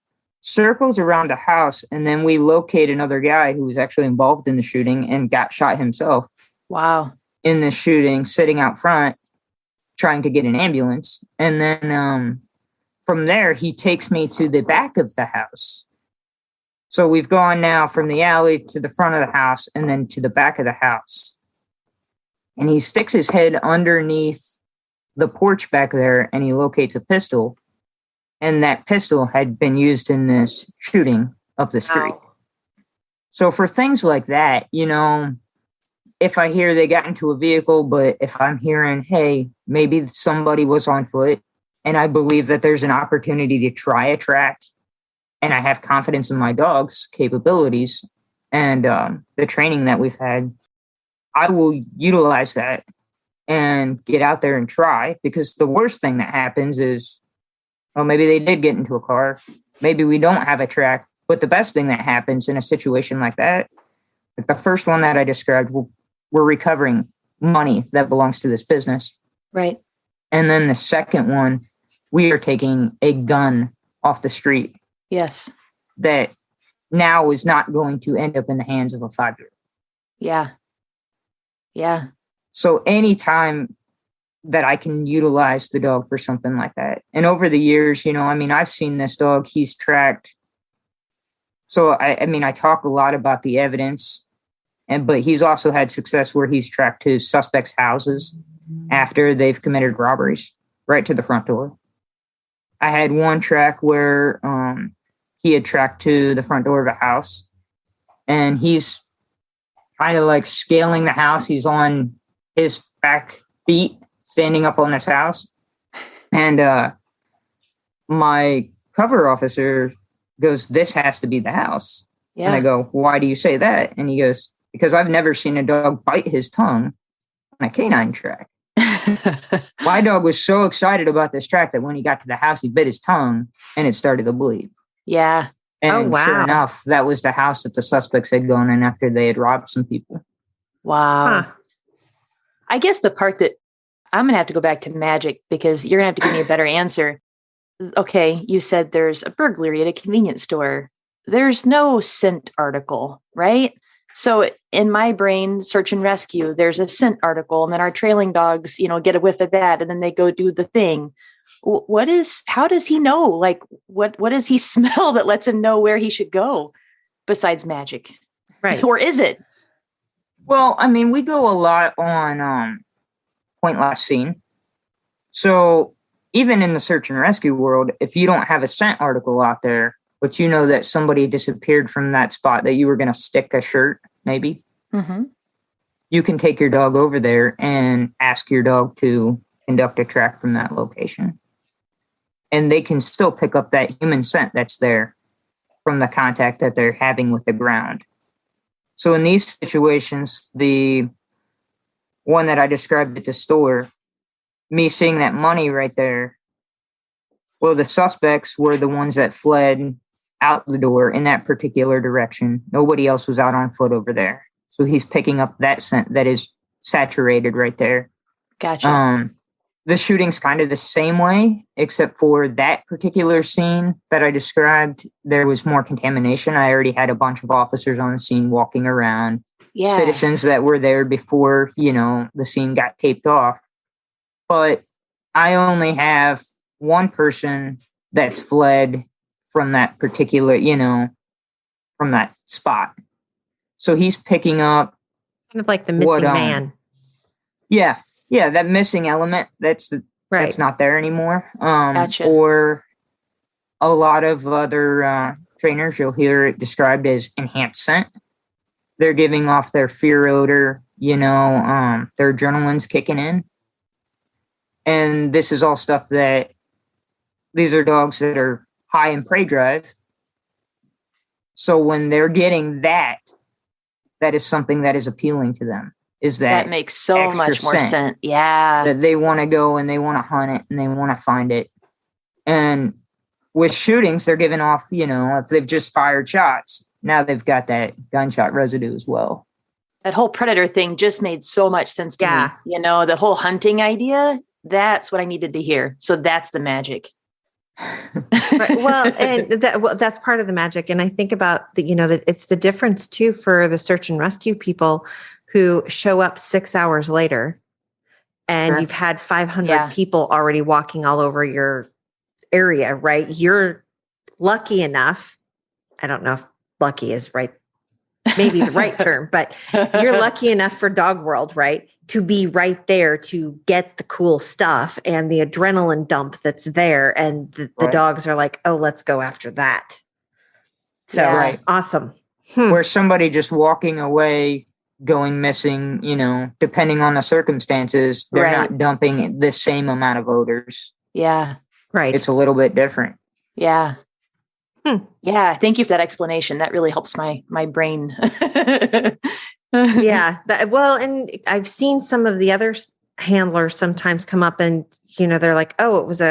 circles around the house, and then we locate another guy who was actually involved in the shooting and got shot himself. Wow. In the shooting, sitting out front, trying to get an ambulance. And then from there, he takes me to the back of the house. So we've gone now from the alley to the front of the house and then to the back of the house. And he sticks his head underneath the porch back there, and he locates a pistol. And that pistol had been used in this shooting up the street. Wow. So for things like that, if I hear they got into a vehicle, but if I'm hearing, hey, maybe somebody was on foot, and I believe that there's an opportunity to try a track, and I have confidence in my dog's capabilities and the training that we've had, I will utilize that and get out there and try. Because the worst thing that happens is, well, maybe they did get into a car. Maybe we don't have a track. But the best thing that happens in a situation like that, like the first one that I described, we're recovering money that belongs to this business. Right. And then the second one, we are taking a gun off the street. Yes. That now is not going to end up in the hands of a 5-year-old. Yeah. Yeah. So anytime that I can utilize the dog for something like that. And over the years, I've seen this dog, he's tracked. So, I talk a lot about the evidence, but he's also had success where he's tracked to suspects' houses after they've committed robberies right to the front door. I had one track where he had tracked to the front door of a house, and he's kind of like scaling the house. He's on his back feet, standing up on this house. And my cover officer goes, this has to be the house. Yeah. And I go, why do you say that? And he goes, because I've never seen a dog bite his tongue on a canine track. My dog was so excited about this track that when he got to the house, he bit his tongue and it started to bleed. Yeah. And sure enough, that was the house that the suspects had gone in after they had robbed some people. Wow. Huh. I guess the part that I'm going to have to go back to magic because you're going to have to give me a better answer. Okay, you said there's a burglary at a convenience store. There's no scent article, right? So in my brain, search and rescue, there's a scent article, and then our trailing dogs, get a whiff of that, and then they go do the thing. How does he know? Like, what does he smell that lets him know where he should go besides magic? Right. Or is it? Well, I mean, we go a lot on point last seen. So even in the search and rescue world, if you don't have a scent article out there, but you know that somebody disappeared from that spot, that you were going to stick a shirt, maybe, you can take your dog over there and ask your dog to conduct a track from that location. And they can still pick up that human scent that's there from the contact that they're having with the ground. So in these situations, the one that I described at the store, me seeing that money right there, well, the suspects were the ones that fled out the door in that particular direction. Nobody else was out on foot over there. So he's picking up that scent that is saturated right there. Gotcha. The shooting's kind of the same way, except for that particular scene that I described, there was more contamination. I already had a bunch of officers on the scene walking around, citizens that were there before, the scene got taped off. But I only have one person that's fled from that particular, from that spot. So he's picking up Kind of like the missing man. Yeah, that missing element that's not there anymore. Gotcha. Or a lot of other trainers, you'll hear it described as enhanced scent. They're giving off their fear odor, their adrenaline's kicking in. And this is all stuff that these are dogs that are high in prey drive. So when they're getting that is something that is appealing to them. Is that makes so much more sense. Yeah. That they want to go and they want to hunt it and they want to find it. And with shootings, they're giving off, if they've just fired shots, now they've got that gunshot residue as well. That whole predator thing just made so much sense to me. The whole hunting idea, that's what I needed to hear. So that's the magic. Right. Well, and that's part of the magic. And I think about that it's the difference too for the search and rescue people who show up 6 hours later and you've had 500 people already walking all over your area, right? You're lucky enough. I don't know if lucky is right, maybe the right term, but you're lucky enough for dog world, right? To be right there to get the cool stuff and the adrenaline dump that's there. And the dogs are like, oh, let's go after that. So awesome. Where somebody just walking away, going missing, depending on the circumstances, they're not dumping the same amount of odors. Yeah. Right. It's a little bit different. Yeah. Yeah. Thank you for that explanation. That really helps my brain. Yeah. And I've seen some of the other handlers sometimes come up and, they're like, oh, it was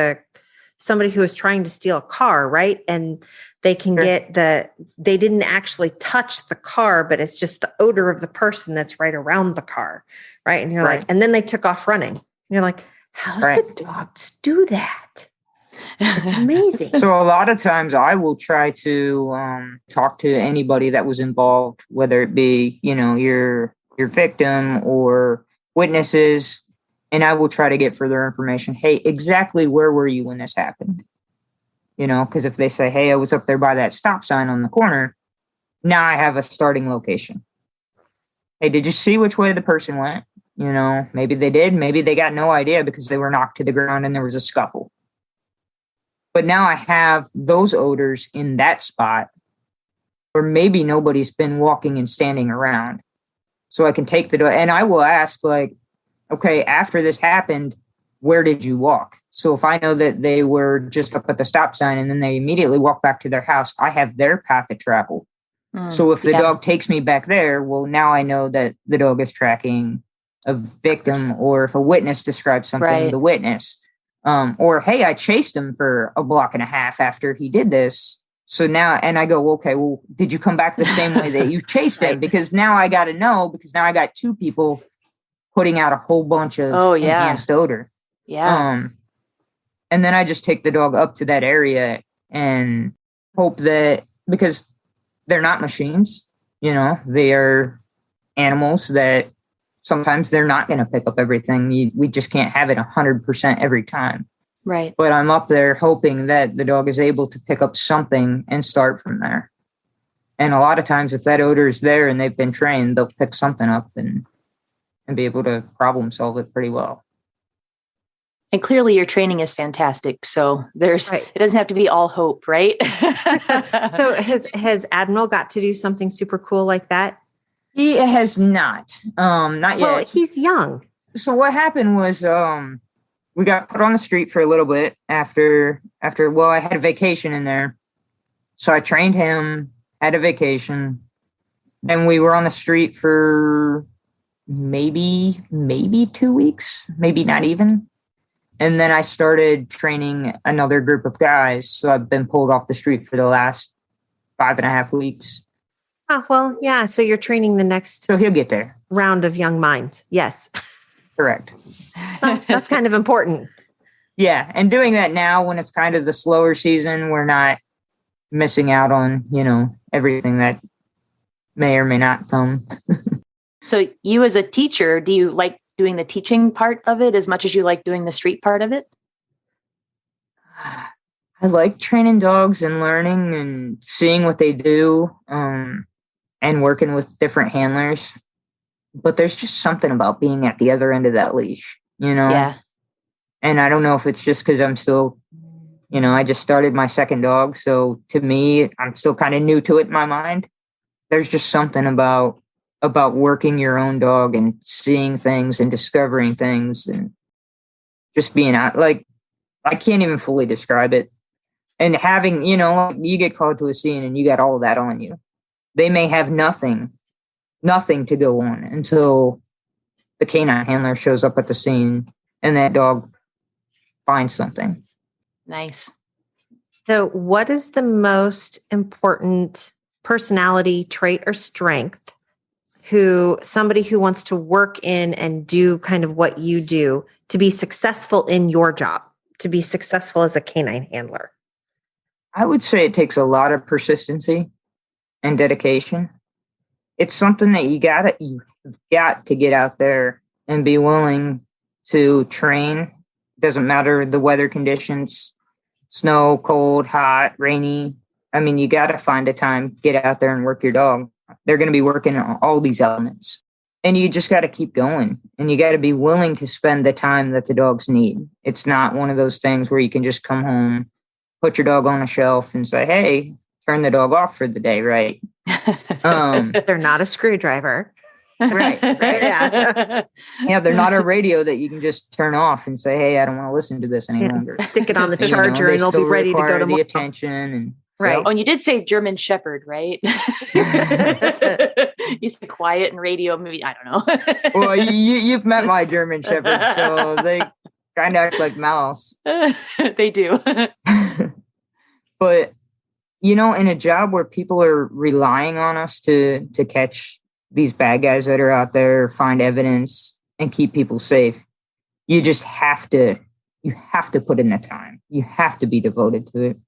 somebody who was trying to steal a car. Right. And they can get they didn't actually touch the car, but it's just the odor of the person that's right around the car. Right. And you're like, and then they took off running. And you're like, how's the dogs do that? It's amazing. So a lot of times I will try to talk to anybody that was involved, whether it be, your victim or witnesses, and I will try to get further information. Hey, exactly where were you when this happened? Because if they say, hey, I was up there by that stop sign on the corner, now I have a starting location. Hey, did you see which way the person went? Maybe they did. Maybe they got no idea because they were knocked to the ground and there was a scuffle. But now I have those odors in that spot where maybe nobody's been walking and standing around. So I can take the dog and I will ask okay, after this happened, where did you walk? So if I know that they were just up at the stop sign and then they immediately walk back to their house, I have their path of travel. So if the dog takes me back there, well, now I know that the dog is tracking a victim, or if a witness describes something, the witness. Or, hey, I chased him for a block and a half after he did this. So now, and I go, okay, well, did you come back the same way that you chased it? Because now I got to know, because now I got two people putting out a whole bunch of enhanced odor. Yeah. And then I just take the dog up to that area and hope that, because they're not machines, you know, they are animals that sometimes they're not going to pick up everything. We just can't have it 100% every time. Right. But I'm up there hoping that the dog is able to pick up something and start from there. And a lot of times, if that odor is there and they've been trained, they'll pick something up and be able to problem solve it pretty well. And clearly your training is fantastic. So it doesn't have to be all hope, right? So has Admiral got to do something super cool like that? He has not. Not yet. Well, he's young. So what happened was we got put on the street for a little bit after I had a vacation in there. So I trained him, had a vacation. Then we were on the street for maybe 2 weeks, maybe not even. And then I started training another group of guys. So I've been pulled off the street for the last 5.5 weeks. Oh, well, yeah. So you're training the next So he'll get there. round of young minds. Yes. Correct. Well, that's kind of important. Yeah. And doing that now when it's kind of the slower season, we're not missing out on, you know, everything that may or may not come. So you as a teacher, do you like doing the teaching part of it as much as you like doing the street part of it? I like training dogs and learning and seeing what they do, and working with different handlers. But there's just something about being at the other end of that leash, you know? Yeah. And I don't know if it's just because I'm still, you know, I just started my second dog. So to me, I'm still kind of new to it in my mind. There's just something about working your own dog and seeing things and discovering things and just being out. Like, I can't even fully describe it. And having, you know, you get called to a scene and you got all of that on you. They may have nothing to go on until the canine handler shows up at the scene and that dog finds something. Nice. So what is the most important personality trait or strength somebody who wants to work in and do kind of what you do to be successful in your job, to be successful as a canine handler? I would say it takes a lot of persistency and dedication. It's something that you've got to get out there and be willing to train. Doesn't matter the weather conditions, snow, cold, hot, rainy. I mean, you got to find a time, get out there and work your dog. They're going to be working on all these elements. And you just got to keep going. And you got to be willing to spend the time that the dogs need. It's not one of those things where you can just come home, put your dog on a shelf and say, hey, turn the dog off for the day, right? They're not a screwdriver. Right. Yeah. Yeah, they're not a radio that you can just turn off and say, hey, I don't want to listen to this any longer. Stick it on the charger and they'll be ready to go to the attention. And right. Oh, and you did say German Shepherd, right? You said quiet and radio, maybe, I don't know. Well, you've met my German Shepherd, so they kind of act like mouse. They do. But, you know, in a job where people are relying on us to catch these bad guys that are out there, find evidence, and keep people safe, you just have to put in the time. You have to be devoted to it.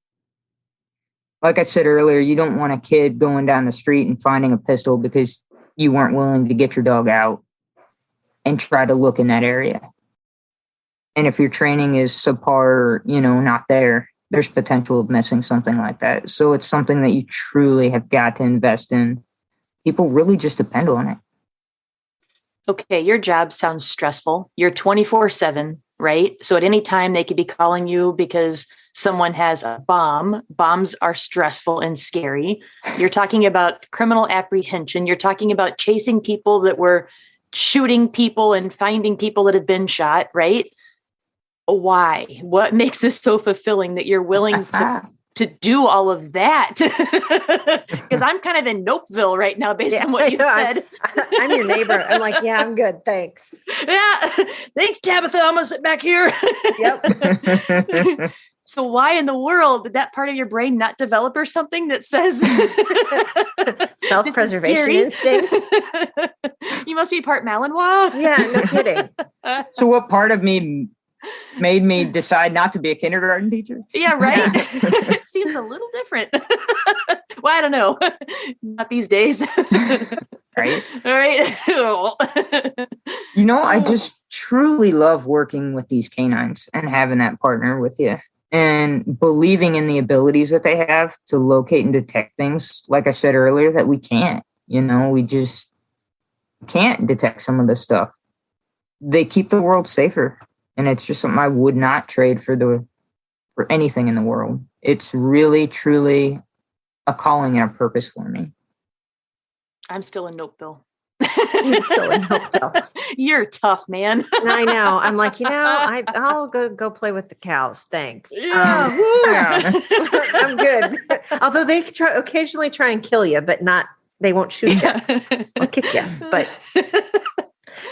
Like I said earlier, you don't want a kid going down the street and finding a pistol because you weren't willing to get your dog out and try to look in that area. And if your training is subpar, you know, not there, there's potential of missing something like that. So it's something that you truly have got to invest in. People really just depend on it. Okay, your job sounds stressful. You're 24/7, right? So at any time they could be calling you because someone has a bomb. Bombs are stressful and scary. You're talking about criminal apprehension. You're talking about chasing people that were shooting people and finding people that had been shot, right? Why? What makes this so fulfilling that you're willing to do all of that? Because I'm kind of in Nopeville right now based on what you've said. I'm your neighbor. I'm like, yeah, I'm good. Thanks. Yeah. Thanks, Tabitha. I'm going to sit back here. Yep. So why in the world did that part of your brain not develop or something that says self-preservation instinct? You must be part Malinois. Yeah, no kidding. So what part of me made me decide not to be a kindergarten teacher? Yeah, right. Seems a little different. Well, I don't know. Not these days. Right. All right. I just truly love working with these canines and having that partner with you and believing in the abilities that they have to locate and detect things, like I said earlier, that we can't. We just can't detect some of this stuff. They keep the world safer. And it's just something I would not trade for anything in the world. It's really, truly a calling and a purpose for me. I'm still in Nopeville. You're still in Nopeville. You're tough, man. I know. I'm like, I'll go play with the cows. Thanks. Yeah. Yeah. I'm good. Although they occasionally try and kill you, but they won't shoot you. I'll kick you. But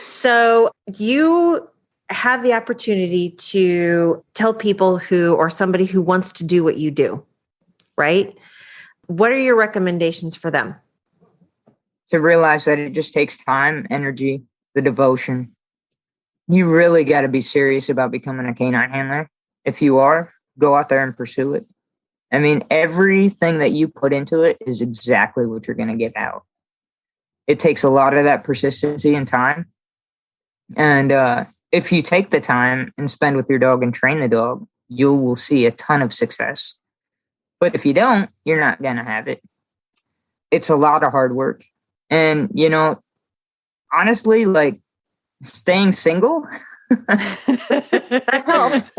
so you have the opportunity to tell people or somebody who wants to do what you do, right? What are your recommendations for them? To realize that it just takes time, energy, the devotion. You really got to be serious about becoming a canine handler. If you are, go out there and pursue it. I mean, everything that you put into it is exactly what you're going to get out. It takes a lot of that persistency and time. And if you take the time and spend with your dog and train the dog, you will see a ton of success. But if you don't, you're not going to have it. It's a lot of hard work. And, honestly, like staying single, That helps.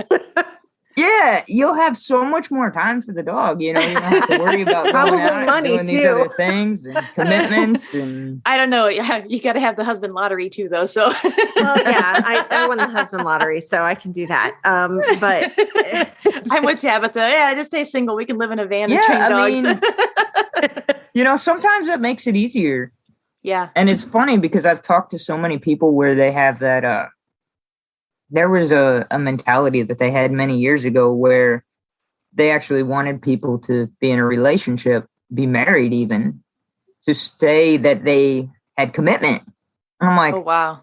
yeah, you'll have so much more time for the dog. You don't have to worry about Probably going out money, and doing these too. other things and commitments. And I don't know. Yeah, you got to have the husband lottery too, though. So, Well, yeah, I won the husband lottery, so I can do that. But I'm with Tabitha. Yeah, just stay single. We can live in a van and train dogs. Sometimes that makes it easier. Yeah. And it's funny because I've talked to so many people where they have that, there was a mentality that they had many years ago where they actually wanted people to be in a relationship, be married even, to say that they had commitment. And I'm like, Oh, wow.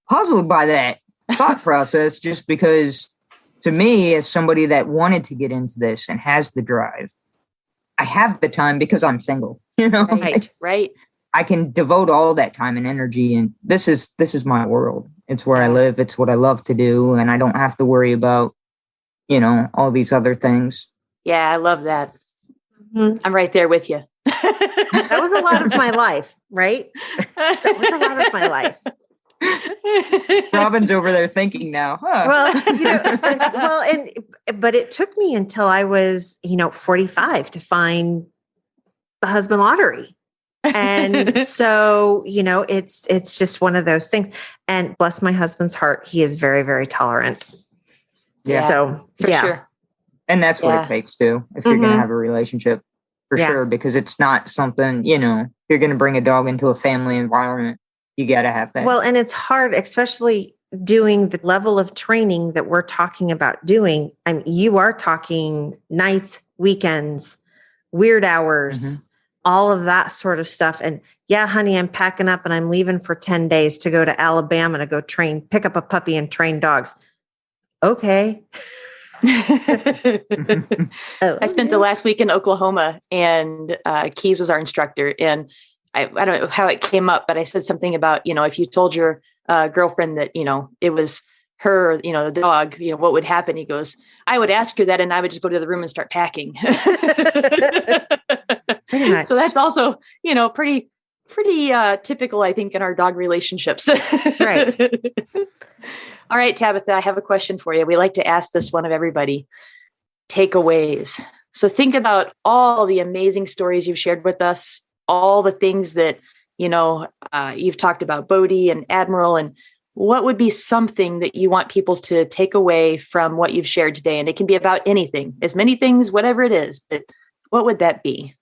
puzzled by that thought process, just because to me, as somebody that wanted to get into this and has the drive, I have the time because I'm single, Right. I can devote all that time and energy, and this is my world. It's where I live. It's what I love to do, and I don't have to worry about, all these other things. Yeah, I love that. Mhm. I'm right there with you. that was a lot of my life, right? That was a lot of my life. Robin's over there thinking now, huh? Well, but it took me until I was, 45 to find the husband lottery. And so, it's just one of those things. And bless my husband's heart, he is very, very tolerant. Yeah. So, For sure. And that's what it takes too, if you're going to have a relationship, for Yeah. sure, because it's not something, you're going to bring a dog into a family environment. You got to have that. Well, and it's hard, especially doing the level of training that we're talking about doing. I mean, you are talking nights, weekends, weird hours, all of that sort of stuff. And yeah, honey, I'm packing up and I'm leaving for 10 days to go to Alabama to go pick up a puppy and train dogs. Okay. I spent the last week in Oklahoma, and Keys was our instructor. And I don't know how it came up, but I said something about, if you told your girlfriend that, it was her, the dog, what would happen? He goes, I would ask her that, and I would just go to the room and start packing. Pretty much. So that's also, pretty typical, I think, in our dog relationships. Right. All right, Tabitha, I have a question for you. We like to ask this one of everybody. Takeaways. So think about all the amazing stories you've shared with us, all the things that, you've talked about Bodý and Admiral, and what would be something that you want people to take away from what you've shared today? And it can be about anything, as many things, whatever it is, but what would that be?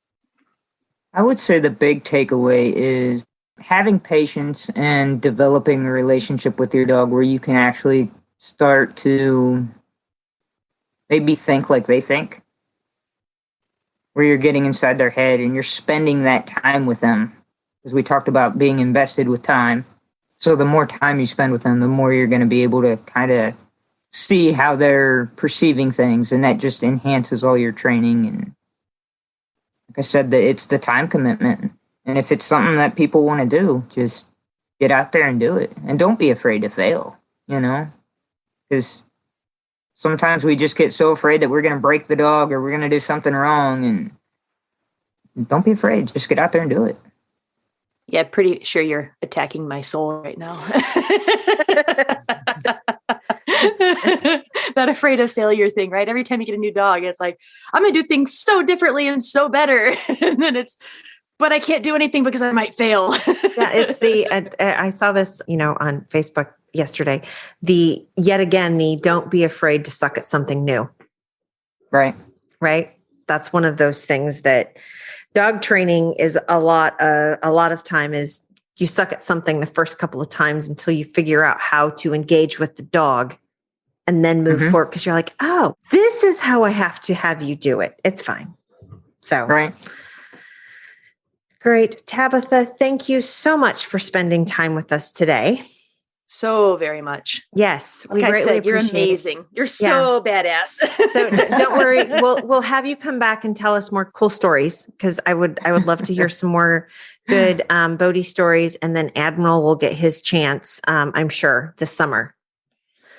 I would say the big takeaway is having patience and developing a relationship with your dog where you can actually start to maybe think like they think, where you're getting inside their head and you're spending that time with them. Because we talked about being invested with time. So the more time you spend with them, the more you're going to be able to kind of see how they're perceiving things. And that just enhances all your training. And like I said, it's the time commitment. And if it's something that people want to do, just get out there and do it. And don't be afraid to fail, because sometimes we just get so afraid that we're going to break the dog or we're going to do something wrong. And don't be afraid. Just get out there and do it. Yeah, pretty sure you're attacking my soul right now. That afraid of failure thing, right? Every time you get a new dog, it's like, I'm going to do things so differently and so better. And then but I can't do anything because I might fail. Yeah, it's I saw this, on Facebook yesterday. Yet again, don't be afraid to suck at something new. Right. Right. That's one of those things that dog training is a lot of time is you suck at something the first couple of times until you figure out how to engage with the dog and then move forward. Cause you're like, oh, this is how I have to have you do it. It's fine. So, right. Great. Tabitha, thank you so much for spending time with us today. So very much. Yes, we like greatly I said, you're appreciate amazing. You're so badass. So don't worry. We'll have you come back and tell us more cool stories, because I would love to hear some more good Bodý stories, and then Admiral will get his chance, I'm sure, this summer.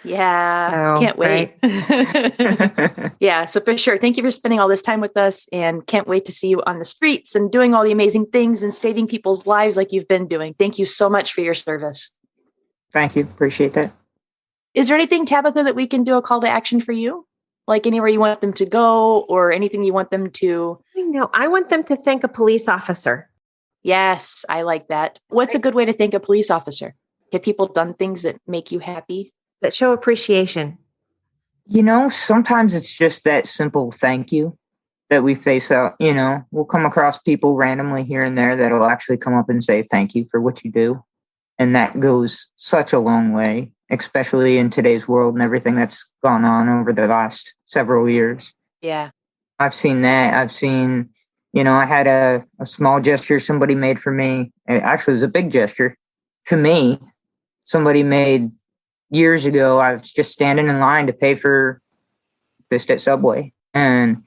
Yeah, So, can't wait. right? Yeah, so for sure. Thank you for spending all this time with us, and can't wait to see you on the streets and doing all the amazing things and saving people's lives like you've been doing. Thank you so much for your service. Thank you. Appreciate that. Is there anything, Tabitha, that we can do a call to action for you? Like anywhere you want them to go or anything you want them to? I want them to thank a police officer. Yes, I like that. What's a good way to thank a police officer? Have people done things that make you happy? That show appreciation. Sometimes it's just that simple thank you that we face out. We'll come across people randomly here and there that'll actually come up and say thank you for what you do. And that goes such a long way, especially in today's world and everything that's gone on over the last several years. Yeah. I've seen that. I've seen, I had a small gesture somebody made for me. Actually, it was a big gesture to me. Somebody made years ago. I was just standing in line to pay for this at Subway. And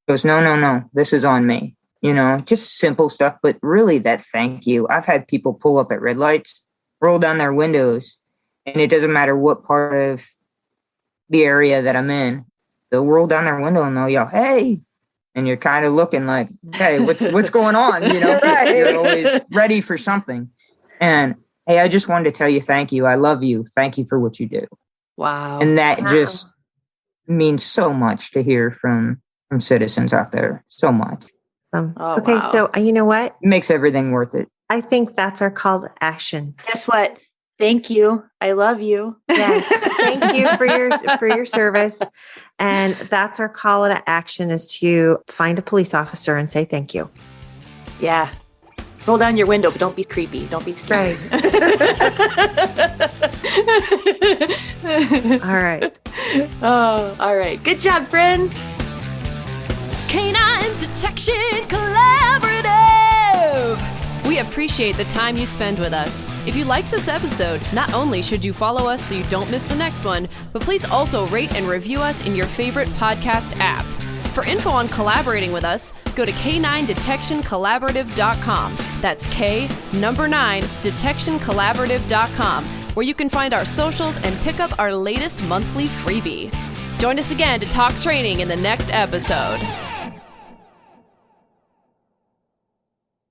goes, no, this is on me. Just simple stuff, but really that thank you. I've had people pull up at red lights, roll down their windows, and it doesn't matter what part of the area that I'm in. They'll roll down their window and they'll yell, "Hey!" And you're kind of looking like, "Hey, what's going on?" Right. You're always ready for something. And hey, I just wanted to tell you thank you. I love you. Thank you for what you do. Wow. And that just means so much to hear from citizens out there. So much. Okay, wow. so you know what? It makes everything worth it. I think that's our call to action. Guess what? Thank you. I love you. Yes, thank you for your service. And that's our call to action, is to find a police officer and say thank you. Yeah. Roll down your window, but don't be creepy. Don't be scary. All right. Oh, all right. Good job, friends. K9 Detection Collaborative. We appreciate the time you spend with us. If you liked this episode, not only should you follow us so you don't miss the next one, but please also rate and review us in your favorite podcast app. For info on collaborating with us, go to K9DetectionCollaborative.com. That's K9 DetectionCollaborative.com, where you can find our socials and pick up our latest monthly freebie. Join us again to talk training in the next episode.